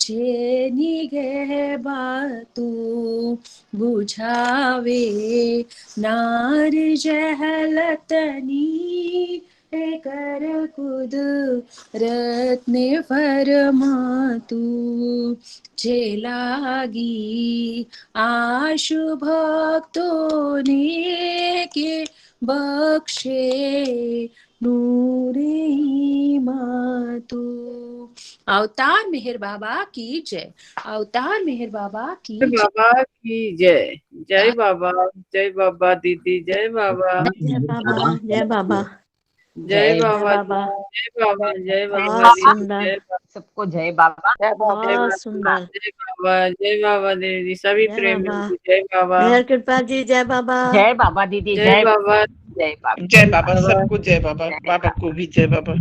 छे निगे बातू बुझावे नार जहलतनी कर कुद रत्ने फरमातू छेलागी आशु भक्तों ने के बख्शे नूरे मातू। अवतार मेहर बाबा की जय, अवतार मेहर बाबा की जय बाबा की जय, जय बाबा, जय बाबा दीदी, जय बाबा, जय बाबा, जय बाबा, जय बाबा, जय बाबा, जय बाबा, सुंदर, सबको जय बाबा। बहुत सुंदर, जय बाबा, जय बाबा दीदी, सभी प्रेम जय बाबा, मेहर कृपा जी, जय बाबा, जय बाबा दीदी, जय बाबा, जय बाबा, जय बाबा, सबको जय बाबा, बाबा को भी जय बाबा,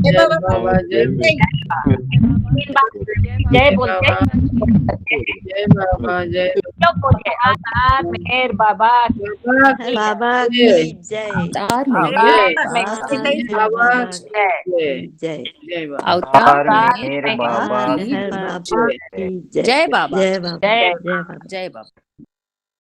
जय बाबा, जय जय बोलते, जय बाबा, जय अवतार मेहर बाबा बाबा की जय, अवतार बाबा जय, जय बाबा, अवतार मेहर बाबा मेहर बाबा की जय, जय बाबा, जय बाबा, जय जय बाबा। जय बाबा।